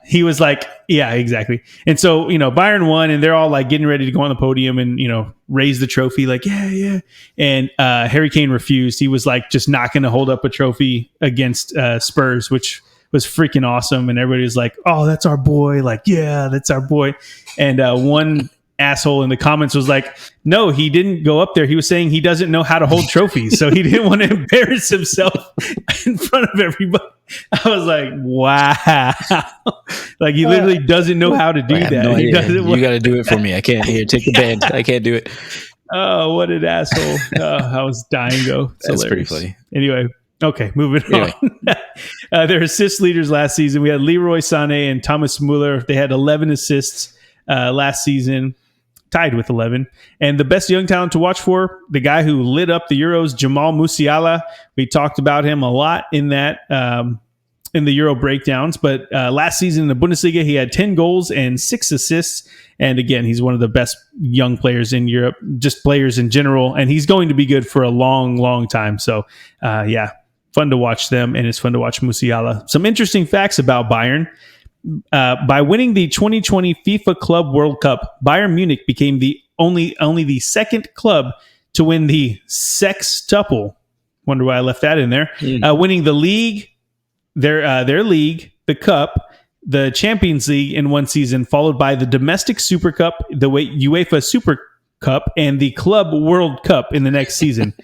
Speaker 1: he was like, yeah, exactly. And so Bayern won, and they're all like getting ready to go on the podium and raise the trophy, like yeah. And Harry Kane refused. He was like just not going to hold up a trophy against Spurs, which was freaking awesome. And everybody was like, oh, that's our boy. Like, yeah, that's our boy. And one asshole in the comments was like, no, he didn't go up there. He was saying he doesn't know how to hold trophies. So he didn't want to embarrass himself in front of everybody. I was like, wow. Like he literally doesn't know how to do that.
Speaker 2: No
Speaker 1: He doesn't.
Speaker 2: You got to do it for me. I can't. Here, take the band. I can't do it.
Speaker 1: Oh, what an asshole. I was dying though.
Speaker 2: That's pretty funny.
Speaker 1: Anyway. Okay, moving on. Their assist leaders last season, we had Leroy Sané and Thomas Muller. They had 11 assists last season, tied with 11. And the best young talent to watch for, the guy who lit up the Euros, Jamal Musiala. We talked about him a lot in that in the Euro breakdowns. But last season in the Bundesliga, he had 10 goals and 6 assists. And again, he's one of the best young players in Europe, just players in general. And he's going to be good for a long, long time. So, yeah. Fun to watch them, and it's fun to watch Musiala. Some interesting facts about Bayern. By winning the 2020 FIFA Club World Cup, Bayern Munich became the only the second club to win the sextuple. Wonder why I left that in there. Winning the league, their league, the cup, the Champions League in one season, followed by the domestic Super Cup, the UEFA Super Cup, and the Club World Cup in the next season.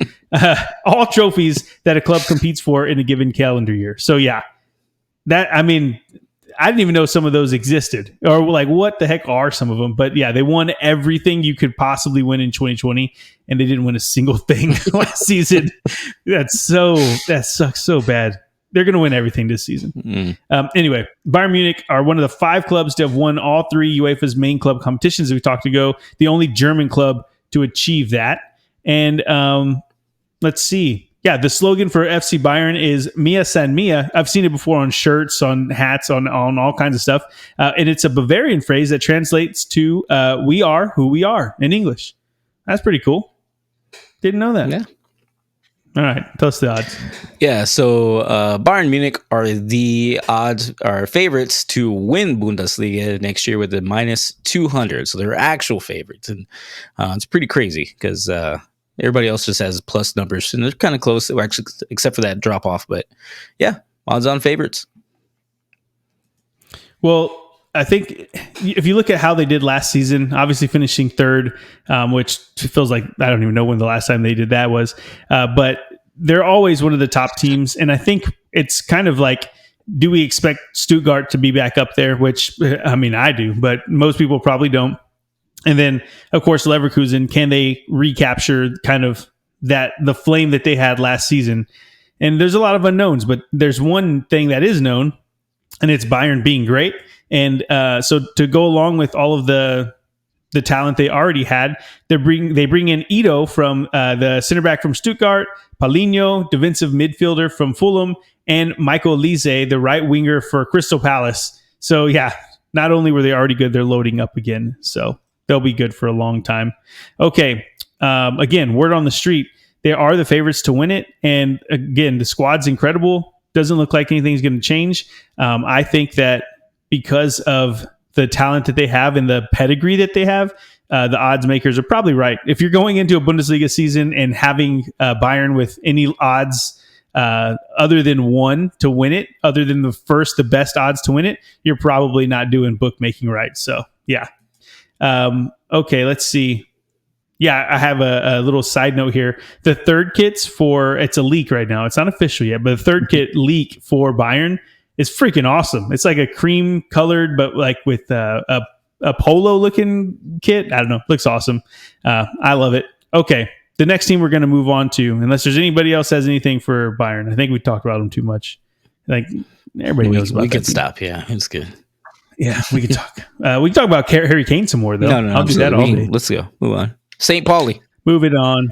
Speaker 1: All trophies that a club competes for in a given calendar year. So yeah, I didn't even know some of those existed, or like what the heck are some of them? But yeah, they won everything you could possibly win in 2020, and they didn't win a single thing last season. That sucks so bad. They're going to win everything this season. Anyway, Bayern Munich are one of the 5 clubs to have won all 3 UEFA's main club competitions that we talked ago. The only German club to achieve that. And let's see. Yeah, the slogan for FC Bayern is Mia San Mia. I've seen it before on shirts, on hats, on all kinds of stuff. And it's a Bavarian phrase that translates to we are who we are in English. That's pretty cool. Didn't know that.
Speaker 2: Yeah.
Speaker 1: All right, tell us the odds.
Speaker 2: Yeah, so Bayern Munich are favorites to win Bundesliga next year with a minus 200. So they're actual favorites, and it's pretty crazy because everybody else just has plus numbers, and they're kind of close, actually, except for that drop off. But yeah, odds-on favorites.
Speaker 1: Well, I think if you look at how they did last season, obviously finishing third, which feels like I don't even know when the last time they did that was, but they're always one of the top teams. And I think it's kind of like, do we expect Stuttgart to be back up there? Which, I mean, I do, but most people probably don't. And then, of course, Leverkusen, can they recapture kind of the flame that they had last season? And there's a lot of unknowns, but there's one thing that is known, and it's Bayern being great. And so to go along with all of the talent they already had, they bring in Ito from the center back from Stuttgart, Paulinho, defensive midfielder from Fulham, and Michael Olise, the right winger for Crystal Palace. So yeah, not only were they already good, they're loading up again. So they'll be good for a long time. Okay, again, word on the street, they are the favorites to win it. And again, the squad's incredible. Doesn't look like anything's going to change. I think that because of the talent that they have and the pedigree that they have, the odds makers are probably right. If you're going into a Bundesliga season and having Bayern with any odds other than 1 to win it, other than the best odds to win it, you're probably not doing bookmaking right. So yeah. Okay, let's see. Yeah, I have a little side note here. The third kits it's a leak right now. It's not official yet, but the third kit leak for Bayern is freaking awesome. It's like a cream colored, but like with a a polo looking kit. I don't know. Looks awesome. I love it. Okay. The next team we're going to move on to, unless there's anybody else has anything for Bayern. I think we talked about them too much. Like everybody knows about
Speaker 2: We
Speaker 1: that
Speaker 2: could
Speaker 1: team.
Speaker 2: Stop. Yeah, it's good.
Speaker 1: Yeah, we could talk. We can talk about Harry Kane some more, though.
Speaker 2: No,
Speaker 1: I'll do that all day.
Speaker 2: Let's go. Move on. St. Pauli.
Speaker 1: Moving on.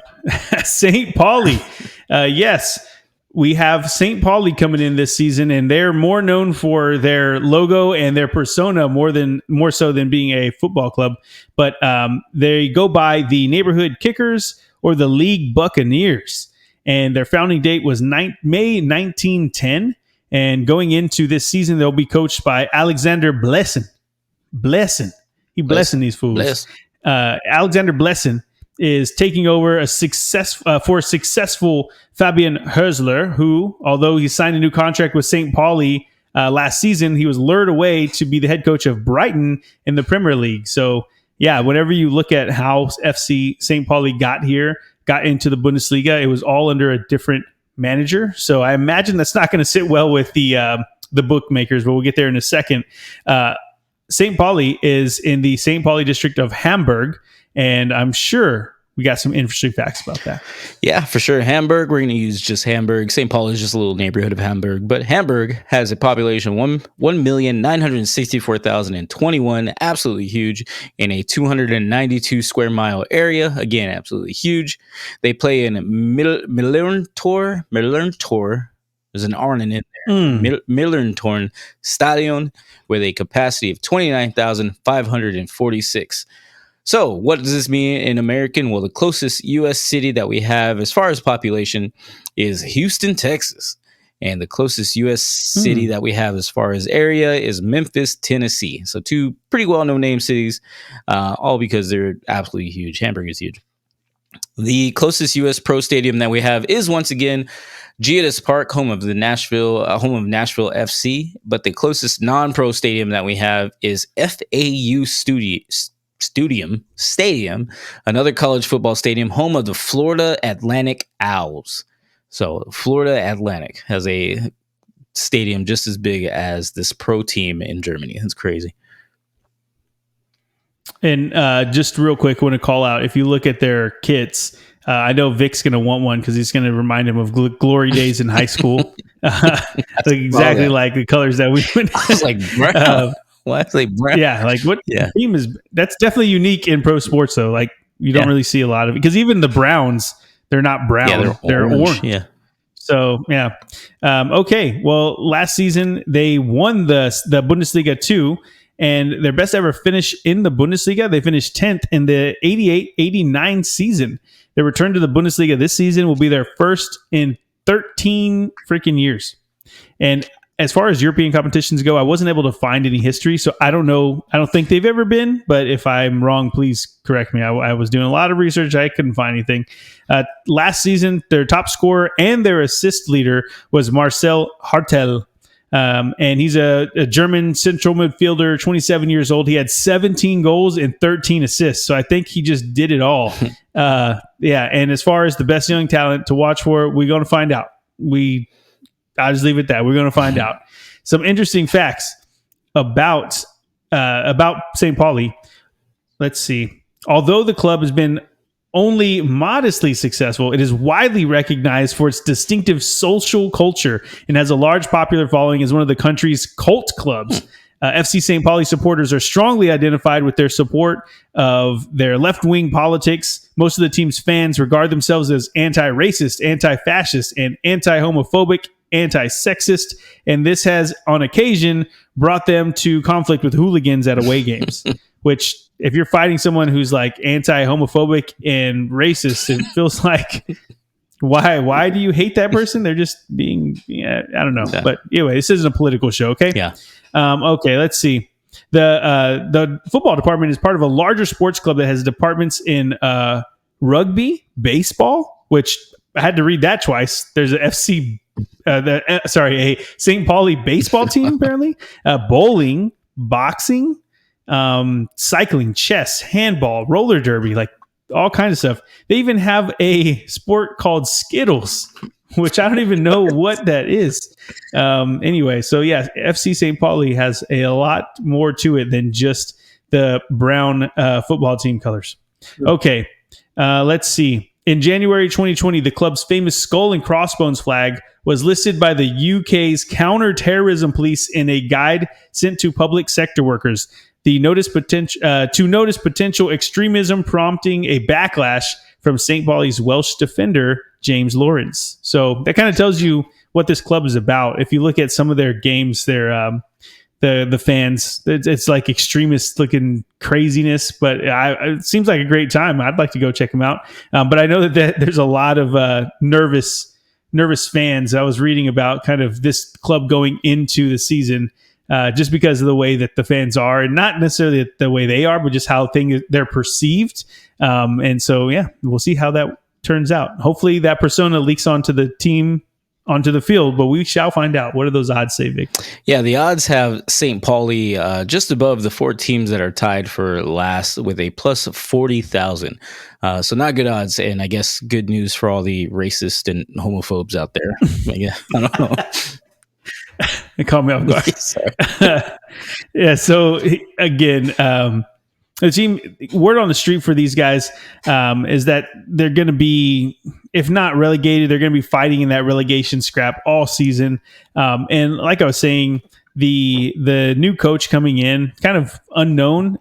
Speaker 1: St. Pauli. Yes, we have St. Pauli coming in this season, and they're more known for their logo and their persona more so than being a football club. But they go by the Neighborhood Kickers or the League Buccaneers. And their founding date was May 1910. And going into this season, they'll be coached by Alexander Blessin. He blessing these fools. Alexander Blessin is taking over for successful Fabian Herzler, who, although he signed a new contract with St. Pauli last season, he was lured away to be the head coach of Brighton in the Premier League. So, yeah, whenever you look at how FC St. Pauli got into the Bundesliga, it was all under a different manager. So I imagine that's not going to sit well with the bookmakers, but we'll get there in a second. St. Pauli is in the St. Pauli district of Hamburg, and I'm sure we got some interesting facts about that.
Speaker 2: Yeah, for sure. Hamburg, we're going to use just Hamburg. St. Paul is just a little neighborhood of Hamburg, but Hamburg has a population of 1,964,021, absolutely huge, in a 292 square mile area. Again, absolutely huge. They play in Millerntor. There's an R in there. Millerntorn Stadion with a capacity of 29,546. So what does this mean in American? Well, the closest U.S. city that we have as far as population is Houston, Texas. And the closest U.S. city that we have as far as area is Memphis, Tennessee. So two pretty well-known name cities, all because they're absolutely huge. Hamburg is huge. The closest U.S. pro stadium that we have is, once again, Geodis Park, home of Nashville FC. But the closest non-pro stadium that we have is FAU Stadium, another college football stadium, home of the Florida Atlantic Owls. So Florida Atlantic has a stadium just as big as this pro team in Germany. That's crazy.
Speaker 1: And just real quick, I want to call out, if you look at their kits, I know Vic's going to want one because he's going to remind him of glory days in high school. Exactly like the colors that we went.
Speaker 2: I was like, bro. What? Like brown?
Speaker 1: Yeah, like what team is that's definitely unique in pro sports though. Like you don't really see a lot of it because even the Browns, they're not brown, they're orange.
Speaker 2: Yeah.
Speaker 1: So okay. Well, last season they won the Bundesliga 2, and their best ever finish in the Bundesliga, they finished 10th in the 88-89 season. Their return to the Bundesliga this season will be their first in 13 freaking years. And as far as European competitions go, I wasn't able to find any history, so I don't know. I don't think they've ever been, but if I'm wrong, please correct me. I was doing a lot of research. I couldn't find anything. Last season, their top scorer and their assist leader was Marcel Hartel, and he's a German central midfielder, 27 years old. He had 17 goals and 13 assists, so I think he just did it all. And as far as the best young talent to watch for, we're going to find out. I'll just leave it at that. We're going to find out some interesting facts about St. Pauli. Let's see. Although the club has been only modestly successful, it is widely recognized for its distinctive social culture and has a large popular following as one of the country's cult clubs. FC St. Pauli supporters are strongly identified with their support of their left-wing politics. Most of the team's fans regard themselves as anti-racist, anti-fascist, and anti-homophobic, anti-sexist, and this has on occasion brought them to conflict with hooligans at away games, which if you're fighting someone who's like anti-homophobic and racist, it feels like why do you hate that person? They're just being I don't know. But anyway, this isn't a political show, okay?
Speaker 2: Yeah.
Speaker 1: Okay, let's see. The football department is part of a larger sports club that has departments in rugby, baseball, which I had to read that twice. There's a St. Pauli baseball team, apparently, bowling, boxing, cycling, chess, handball, roller derby, like all kinds of stuff. They even have a sport called Skittles, which I don't even know what that is. Anyway, so yeah, FC St. Pauli has a lot more to it than just the brown football team colors. Okay, let's see. In January 2020, the club's famous skull and crossbones flag was listed by the UK's counter-terrorism police in a guide sent to public sector workers. To notice potential extremism, prompting a backlash from St. Pauli's Welsh defender James Lawrence. So that kind of tells you what this club is about. If you look at some of their games, the fans, it's like extremist looking craziness, but it seems like a great time. I'd like to go check them out. But I know that there's a lot of nervous fans. I was reading about kind of this club going into the season, just because of the way that the fans are, and not necessarily the way they are, but just how they're perceived. And so, yeah, we'll see how that turns out. Hopefully that persona leaks onto the team, onto the field, but we shall find out. What do those odds say, Vic?
Speaker 2: Yeah, the odds have St. Pauli just above the 4 teams that are tied for last with a plus 40,000. So not good odds, and I guess good news for all the racist and homophobes out there. I don't know.
Speaker 1: It caught me off guard. Yeah, so again, the team, word on the street for these guys is that they're going to be, if not relegated, they're going to be fighting in that relegation scrap all season. And like I was saying, the new coach coming in, kind of unknown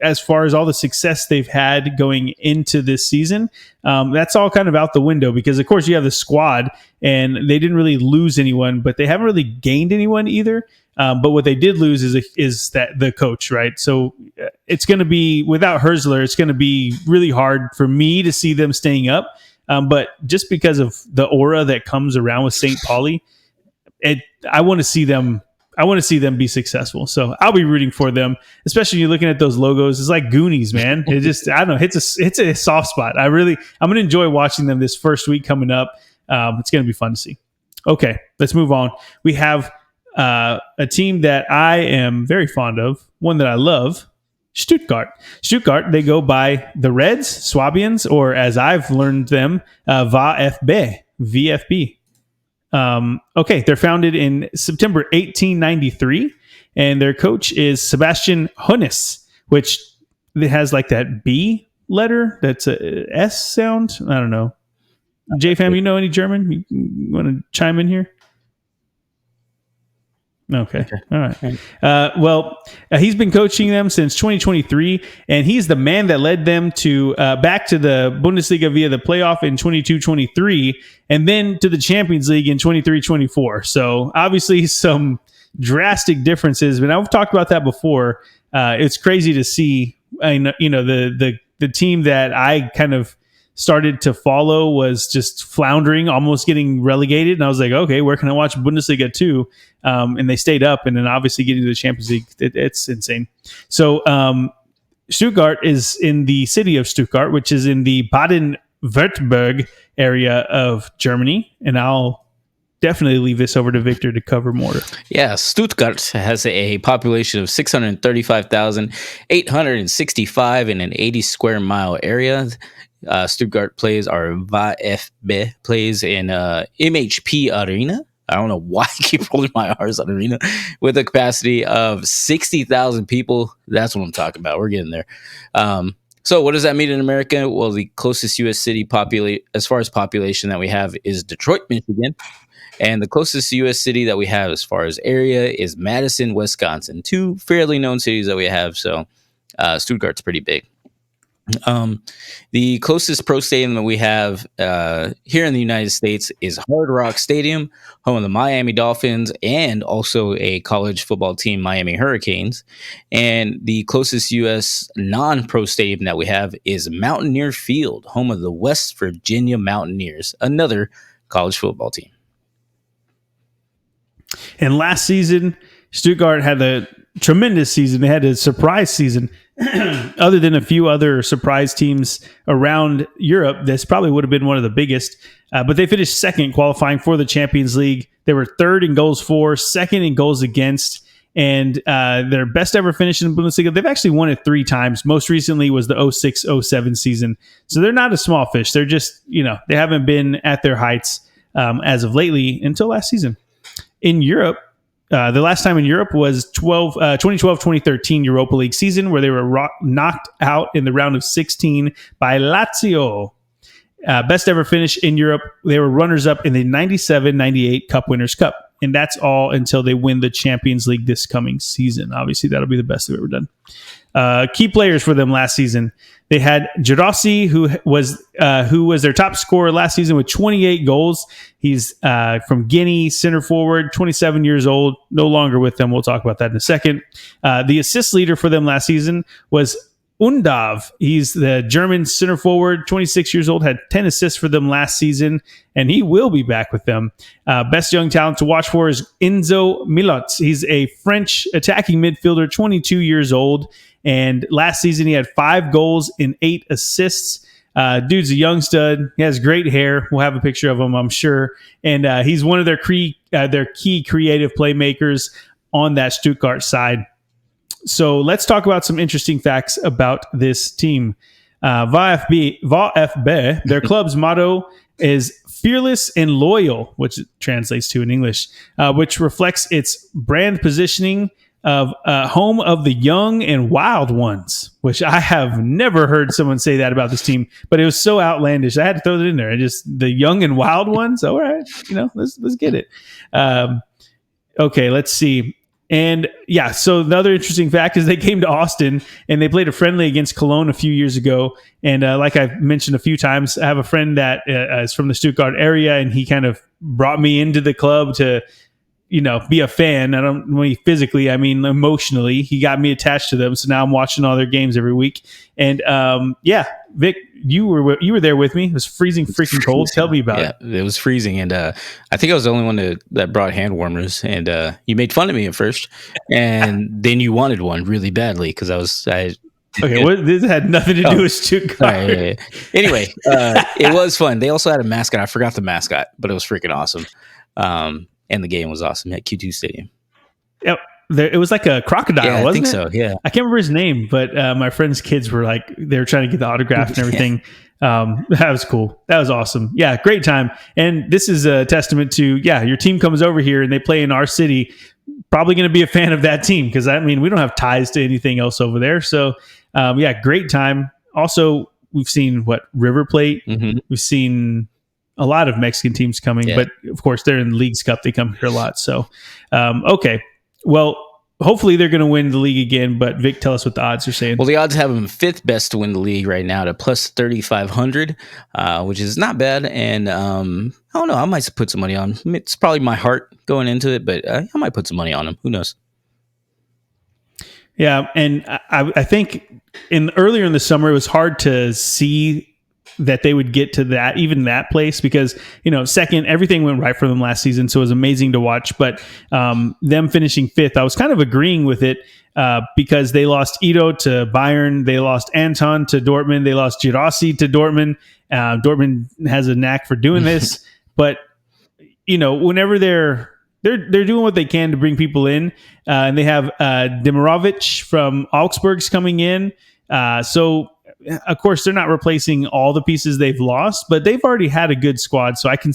Speaker 1: as far as all the success they've had going into this season. That's all kind of out the window because, of course, you have the squad, and they didn't really lose anyone, but they haven't really gained anyone either. But what they did lose is that the coach, right? So it's going to be, without Herzler, it's going to be really hard for me to see them staying up. But just because of the aura that comes around with St. Pauli, I want to see them. I want to see them be successful. So I'll be rooting for them, especially when you're looking at those logos. It's like Goonies, man. It just, I don't know, it's a soft spot. I'm going to enjoy watching them this first week coming up. It's going to be fun to see. Okay, let's move on. We have a team that I am very fond of, one that I love, Stuttgart. Stuttgart, they go by the Reds, Swabians, or as I've learned them, VfB. Okay, they're founded in September 1893, and their coach is Sebastian Hoeneß, which has like that B letter that's a S sound. I don't know. JFam, you know any German? You want to chime in here? Okay. All right. He's been coaching them since 2023, and he's the man that led them to back to the Bundesliga via the playoff in 22-23, and then to the Champions League in 23-24. So obviously some drastic differences, but I've talked about that before. It's crazy to see. The team that I kind of started to follow was just floundering, almost getting relegated. And I was like, okay, where can I watch Bundesliga 2? And they stayed up, and then obviously getting to the Champions League, it's insane. So Stuttgart is in the city of Stuttgart, which is in the Baden-Württemberg area of Germany. And I'll definitely leave this over to Victor to cover more.
Speaker 2: Yeah, Stuttgart has a population of 635,865 in an 80 square mile area. Stuttgart plays VfB plays in MHP Arena. I don't know why I keep rolling my R's on arena, with a capacity of 60,000 people. That's what I'm talking about. We're getting there. So what does that mean in America? Well, the closest U.S. city as far as population that we have is Detroit, Michigan. And the closest U.S. city that we have as far as area is Madison, Wisconsin. 2 fairly known cities that we have. So Stuttgart's pretty big. The closest pro stadium that we have here in the United States is Hard Rock Stadium, home of the Miami Dolphins and also a college football team, Miami Hurricanes. And the closest U.S. non-pro stadium that we have is Mountaineer Field, home of the West Virginia Mountaineers, another college football team.
Speaker 1: And last season, Stuttgart had a tremendous season. They had a surprise season. Other than a few other surprise teams around Europe, this probably would have been one of the biggest. But they finished second, qualifying for the Champions League. They were third in goals for, second in goals against, and their best ever finish in the Bundesliga. They've actually won it 3 times. Most recently was the 06-07 season. So they're not a small fish. They're just, they haven't been at their heights as of lately until last season. In Europe, The last time in Europe was 2012-2013 Europa League season, where they were knocked out in the round of 16 by Lazio. Best ever finish in Europe. They were runners-up in the 97-98 Cup Winners' Cup. And that's all until they win the Champions League this coming season. Obviously, that'll be the best they've ever done. Key players for them last season. They had Girassi, who was their top scorer last season with 28 goals. He's from Guinea, center forward, 27 years old, no longer with them. We'll talk about that in a second. The assist leader for them last season was Undav. He's the German center forward, 26 years old, had 10 assists for them last season, and he will be back with them. Best young talent to watch for is Enzo Milot. He's a French attacking midfielder, 22 years old, and last season he had 5 goals and 8 assists. Dude's a young stud. He has great hair. We'll have a picture of him, I'm sure. And he's one of their key creative playmakers on that Stuttgart side. So let's talk about some interesting facts about this team. VfB, their club's motto is fearless and loyal, which it translates to in English, which reflects its brand positioning of home of the young and wild ones, which I have never heard someone say that about this team, but it was so outlandish. I had to throw it in there. Just the young and wild ones. All right. Let's get it. Okay. Let's see. And yeah, so the other interesting fact is they came to Austin and they played a friendly against Cologne a few years ago. And like I've mentioned a few times, I have a friend that is from the Stuttgart area, and he kind of brought me into the club to, be a fan. I don't mean physically, I mean emotionally. He got me attached to them, so now I'm watching all their games every week. And Vic, you were there with me. It was freezing freaking cold. Tell me about it.
Speaker 2: It was freezing, and I think I was the only one that brought hand warmers. And you made fun of me at first, and then you wanted one really badly because I.
Speaker 1: Okay, this had nothing to do with Stuttgart.
Speaker 2: Right. Anyway, it was fun. They also had a mascot. I forgot the mascot, but it was freaking awesome. And the game was awesome at Q2 Stadium.
Speaker 1: Yep. It was like a crocodile, wasn't it?
Speaker 2: I think so, yeah.
Speaker 1: I can't remember his name, but my friend's kids were they were trying to get the autograph and everything. That was cool. That was awesome. Yeah, great time. And this is a testament to, your team comes over here and they play in our city, probably going to be a fan of that team because, we don't have ties to anything else over there. So, great time. Also, we've seen, River Plate. Mm-hmm. We've seen a lot of Mexican teams coming, but of course they're in the Leagues Cup. They come here a lot. So, okay. Well, hopefully they're going to win the league again, but Vic, tell us what the odds are saying.
Speaker 2: Well, the odds have them 5th best to win the league right now to plus 3,500, which is not bad. And I don't know, I might put some money on them. It's probably my heart going into it, but I might put some money on them. Who knows?
Speaker 1: Yeah. And I think earlier in the summer, it was hard to see that they would get to that place because, second, everything went right for them last season. So it was amazing to watch, but them finishing 5th, I was kind of agreeing with it because they lost Ito to Bayern. They lost Anton to Dortmund. They lost Girassi to Dortmund. Dortmund has a knack for doing this, but whenever they're doing what they can to bring people in, and they have Demirovic from Augsburg's coming in. So of course, they're not replacing all the pieces they've lost, but they've already had a good squad. So I can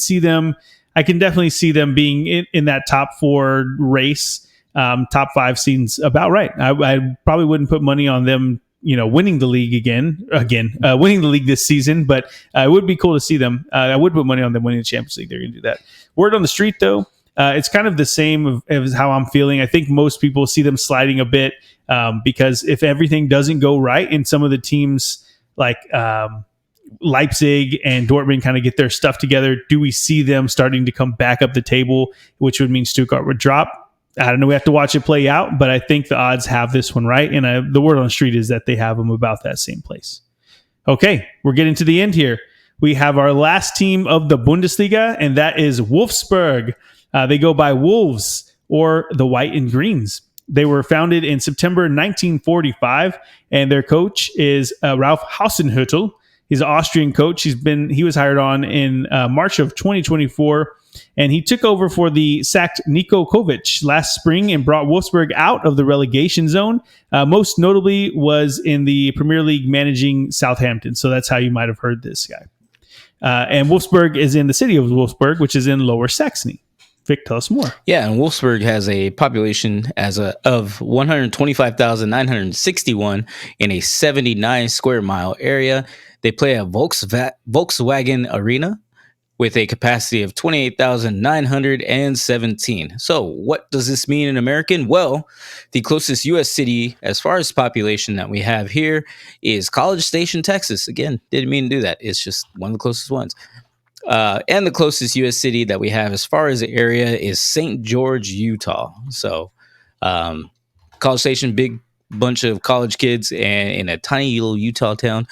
Speaker 1: definitely see them being in that top 4 race. Top 5 seems about right. I probably wouldn't put money on them, winning the league winning the league this season, but it would be cool to see them. I would put money on them winning the Champions League. They're going to do that. Word on the street, though, it's kind of the same as how I'm feeling. I think most people see them sliding a bit because if everything doesn't go right in some of the teams like Leipzig and Dortmund kind of get their stuff together, do we see them starting to come back up the table, which would mean Stuttgart would drop? I don't know. We have to watch it play out, but I think the odds have this one right. And the word on the street is that they have them about that same place. Okay, we're getting to the end here. We have our last team of the Bundesliga, and that is Wolfsburg. They go by Wolves or the White and Greens. They were founded in September 1945, and their coach is Ralf Hasenhüttl. He's an Austrian coach. He was hired on in March of 2024, and he took over for the sacked Niko Kovac last spring and brought Wolfsburg out of the relegation zone. Most notably was in the Premier League managing Southampton. So that's how you might have heard this guy. And Wolfsburg is in the city of Wolfsburg, which is in Lower Saxony. Vic, tell us more.
Speaker 2: Yeah, and Wolfsburg has a population of 125,961 in a 79 square mile area. They play at Volkswagen Arena with a capacity of 28,917. So, what does this mean in American? Well, the closest U.S. city as far as population that we have here is College Station, Texas. Again, didn't mean to do that. It's just one of the closest ones. And the closest U.S. city that we have as far as the area is St. George, Utah. So, College Station, big bunch of college kids and in a tiny little Utah town.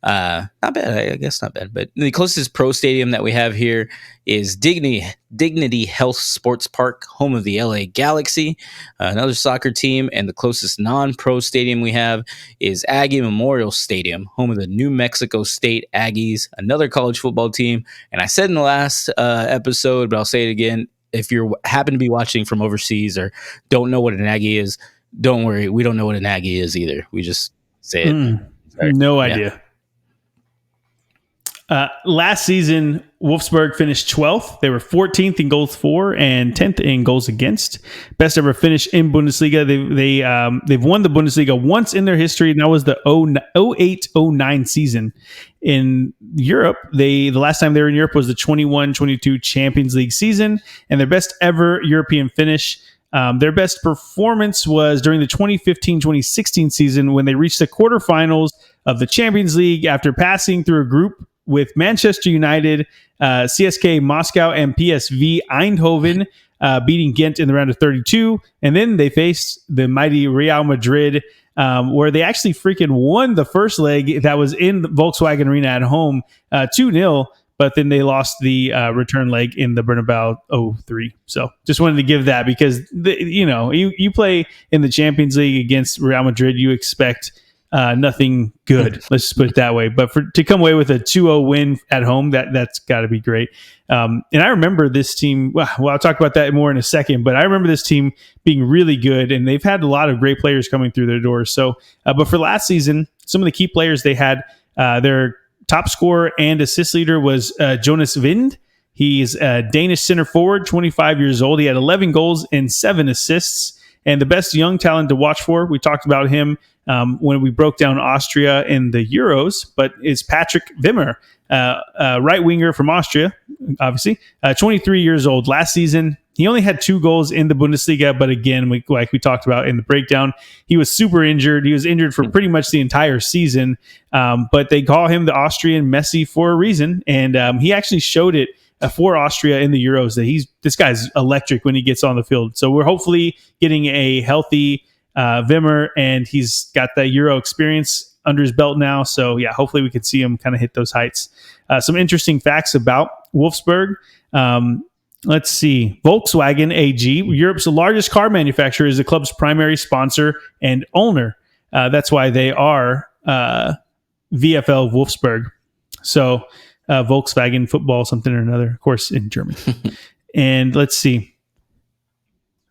Speaker 2: Not bad, I guess not bad. But the closest pro stadium that we have here is Dignity Health Sports Park, home of the LA Galaxy, another soccer team. And the closest non-pro stadium we have is Aggie Memorial Stadium, home of the New Mexico State Aggies, another college football team. And I said in the last episode, but I'll say it again, if you happen to be watching from overseas or don't know what an Aggie is, don't worry, we don't know what an Aggie is either. We just say it.
Speaker 1: No idea. Last season, Wolfsburg finished 12th. They were 14th in goals for and 10th in goals against. Best ever finish in Bundesliga. They've won the Bundesliga once in their history, and that was the 08-09 season. In Europe, the last time they were in Europe was the 21-22 Champions League season, and their best ever European finish. Their best performance was during the 2015-2016 season when they reached the quarterfinals of the Champions League after passing through a group with Manchester United, CSK Moscow, and PSV Eindhoven, beating Ghent in the round of 32. And then they faced the mighty Real Madrid, where they actually freaking won the first leg that was in the Volkswagen Arena at home, 2-0. But then they lost the return leg in the Bernabeu 0-3. So just wanted to give that because, you play in the Champions League against Real Madrid, you expect nothing good. Let's just put it that way. But to come away with a 2-0 win at home, that's got to be great. And I remember this team, well, I'll talk about that more in a second, but I remember this team being really good, and they've had a lot of great players coming through their doors. So, but for last season, some of the key players they had, their top scorer and assist leader was Jonas Vind. He's a Danish center forward, 25 years old. He had 11 goals and 7 assists. And the best young talent to watch for, we talked about him when we broke down Austria in the Euros, but is Patrick Wimmer, right winger from Austria, obviously, 23 years old. Last season, he only had 2 goals in the Bundesliga, but again, like we talked about in the breakdown, he was super injured. He was injured for pretty much the entire season, but they call him the Austrian Messi for a reason, and he actually showed it for Austria in the Euros that this guy's electric when he gets on the field. So we're hopefully getting a healthy Wimmer, and he's got that Euro experience under his belt now. So yeah, hopefully we could see him kind of hit those heights. Some interesting facts about Wolfsburg. Let's see. Volkswagen AG, Europe's largest car manufacturer, is the club's primary sponsor and owner. That's why they are VfL Wolfsburg. So Volkswagen football, something or another, of course, in German. And let's see.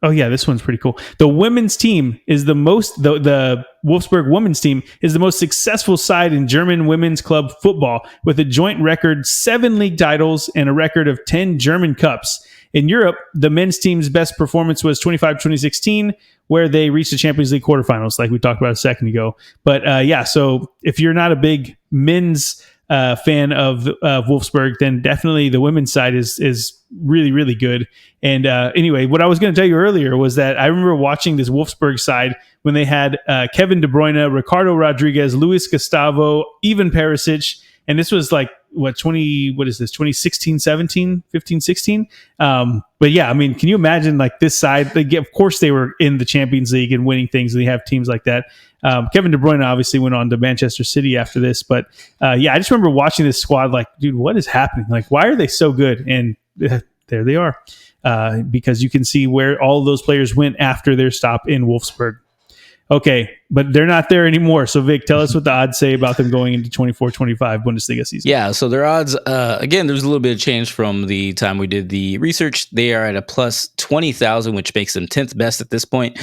Speaker 1: Oh, yeah, this one's pretty cool. The women's team is the Wolfsburg women's team is the most successful side in German women's club football with a joint record 7 league titles and a record of 10 German cups. In Europe, the men's team's best performance was 25-2016, where they reached the Champions League quarterfinals, like we talked about a second ago. But so if you're not a big men's fan of Wolfsburg, then definitely the women's side is really, really good. And anyway, what I was going to tell you earlier was that I remember watching this Wolfsburg side when they had Kevin De Bruyne, Ricardo Rodriguez, Luis Gustavo, Ivan Perisic, and this was like 2016, 17, 15, 16. But yeah, I mean, can you imagine like this side? Of course, they were in the Champions League and winning things, and they have teams like that. Kevin De Bruyne obviously went on to Manchester City after this, but I just remember watching this squad like, dude, what is happening? Like, why are they so good? And there they are, because you can see where all of those players went after their stop in Wolfsburg. Okay, but they're not there anymore. So, Vic, tell us what the odds say about them going into 24-25 Bundesliga season.
Speaker 2: Yeah, so their odds, again, there's a little bit of change from the time we did the research. They are at a plus 20,000, which makes them 10th best at this point.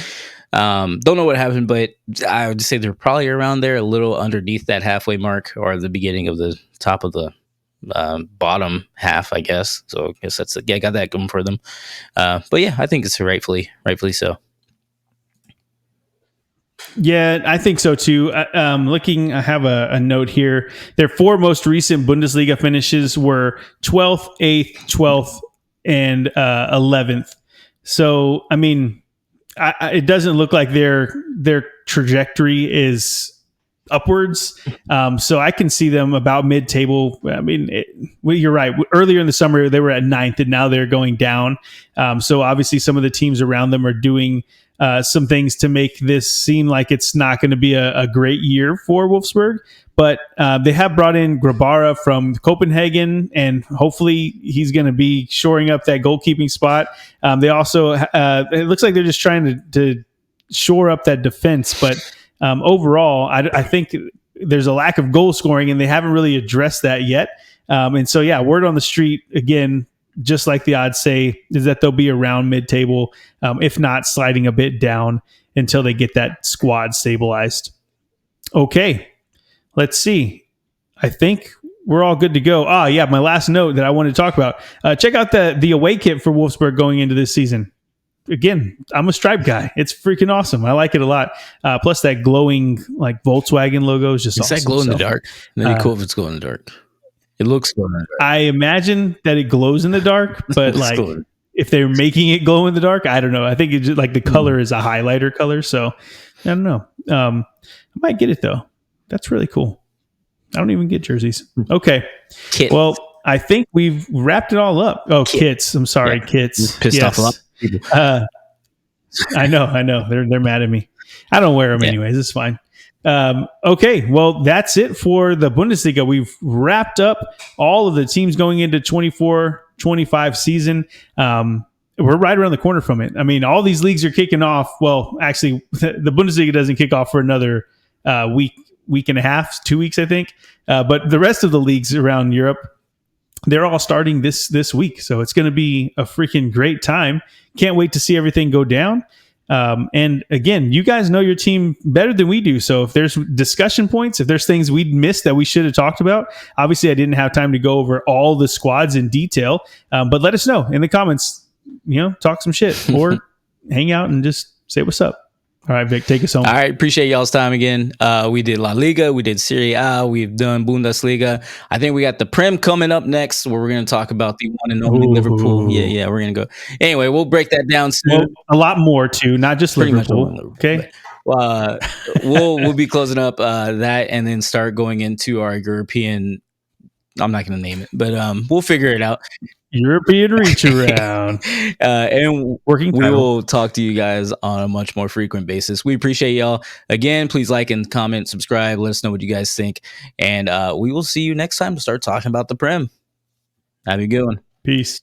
Speaker 2: Don't know what happened, but I would say they're probably around there, a little underneath that halfway mark or the beginning of the top of the bottom half, I guess. So I guess that's got that going for them. But yeah, I think it's rightfully so.
Speaker 1: Yeah, I think so too. Looking, I have a note here. Their four most recent Bundesliga finishes were 12th, 8th, 12th, and 11th. So, I mean, it doesn't look like their trajectory is upwards. So I can see them about mid-table. I mean, well, you're right. Earlier in the summer, they were at ninth, and now they're going down. So obviously, some of the teams around them are doing some things to make this seem like it's not going to be a great year for Wolfsburg. But they have brought in Grabara from Copenhagen, and hopefully he's going to be shoring up that goalkeeping spot. They also, it looks like they're just trying to shore up that defense. But overall, I think there's a lack of goal scoring, and they haven't really addressed that yet. And so, yeah, word on the street, again, just like the odds say, is that they'll be around mid-table, if not sliding a bit down until they get that squad stabilized. Okay, let's see. I think we're all good to go. Yeah, my last note that I wanted to talk about. Check out the away kit for Wolfsburg going into this season. Again, I'm a stripe guy. It's freaking awesome. I like it a lot. Plus that glowing like Volkswagen logo is just awesome.
Speaker 2: That glow in the dark? That'd be cool if it's glow in the dark. It looks glow in the dark.
Speaker 1: I imagine that it glows in the dark, but like if they're making it glow in the dark, I don't know. I think it's just like the color is a highlighter color. So I don't know. I might get it though. That's really cool. I don't even get jerseys. Okay.
Speaker 2: Kit.
Speaker 1: Well, I think we've wrapped it all up. Oh, kits. I'm sorry, kits.
Speaker 2: Pissed off a lot of people.
Speaker 1: I know. They're mad at me. I don't wear them anyways. It's fine. Okay, well, that's it for the Bundesliga. We've wrapped up all of the teams going into 24-25 season. We're right around the corner from it. I mean, all these leagues are kicking off. Well, actually, the Bundesliga doesn't kick off for another week and a half, 2 weeks, I think. But the rest of the leagues around Europe, they're all starting this week. So it's going to be a freaking great time. Can't wait to see everything go down. And again, you guys know your team better than we do. So if there's discussion points, if there's things we'd missed that we should have talked about, obviously I didn't have time to go over all the squads in detail. But let us know in the comments, talk some shit or hang out and just say what's up. All right, Vic, take us home.
Speaker 2: All right, appreciate y'all's time again. We did La Liga, we did Serie A, we've done Bundesliga. I think we got the Prem coming up next, where we're going to talk about the one and only Liverpool. Yeah, we're going to go. Anyway, we'll break that down soon.
Speaker 1: Well, a lot more too, not just
Speaker 2: Pretty
Speaker 1: Liverpool.
Speaker 2: Liverpool.
Speaker 1: Okay.
Speaker 2: We'll be closing up that and then start going into our European. I'm not going to name it, but we'll figure it out.
Speaker 1: European reach around.
Speaker 2: And
Speaker 1: working
Speaker 2: we will talk to you guys on a much more frequent basis. We appreciate y'all. Again, please like and comment, subscribe. Let us know what you guys think. And we will see you next time to start talking about the Prem. Have a good one.
Speaker 1: Peace.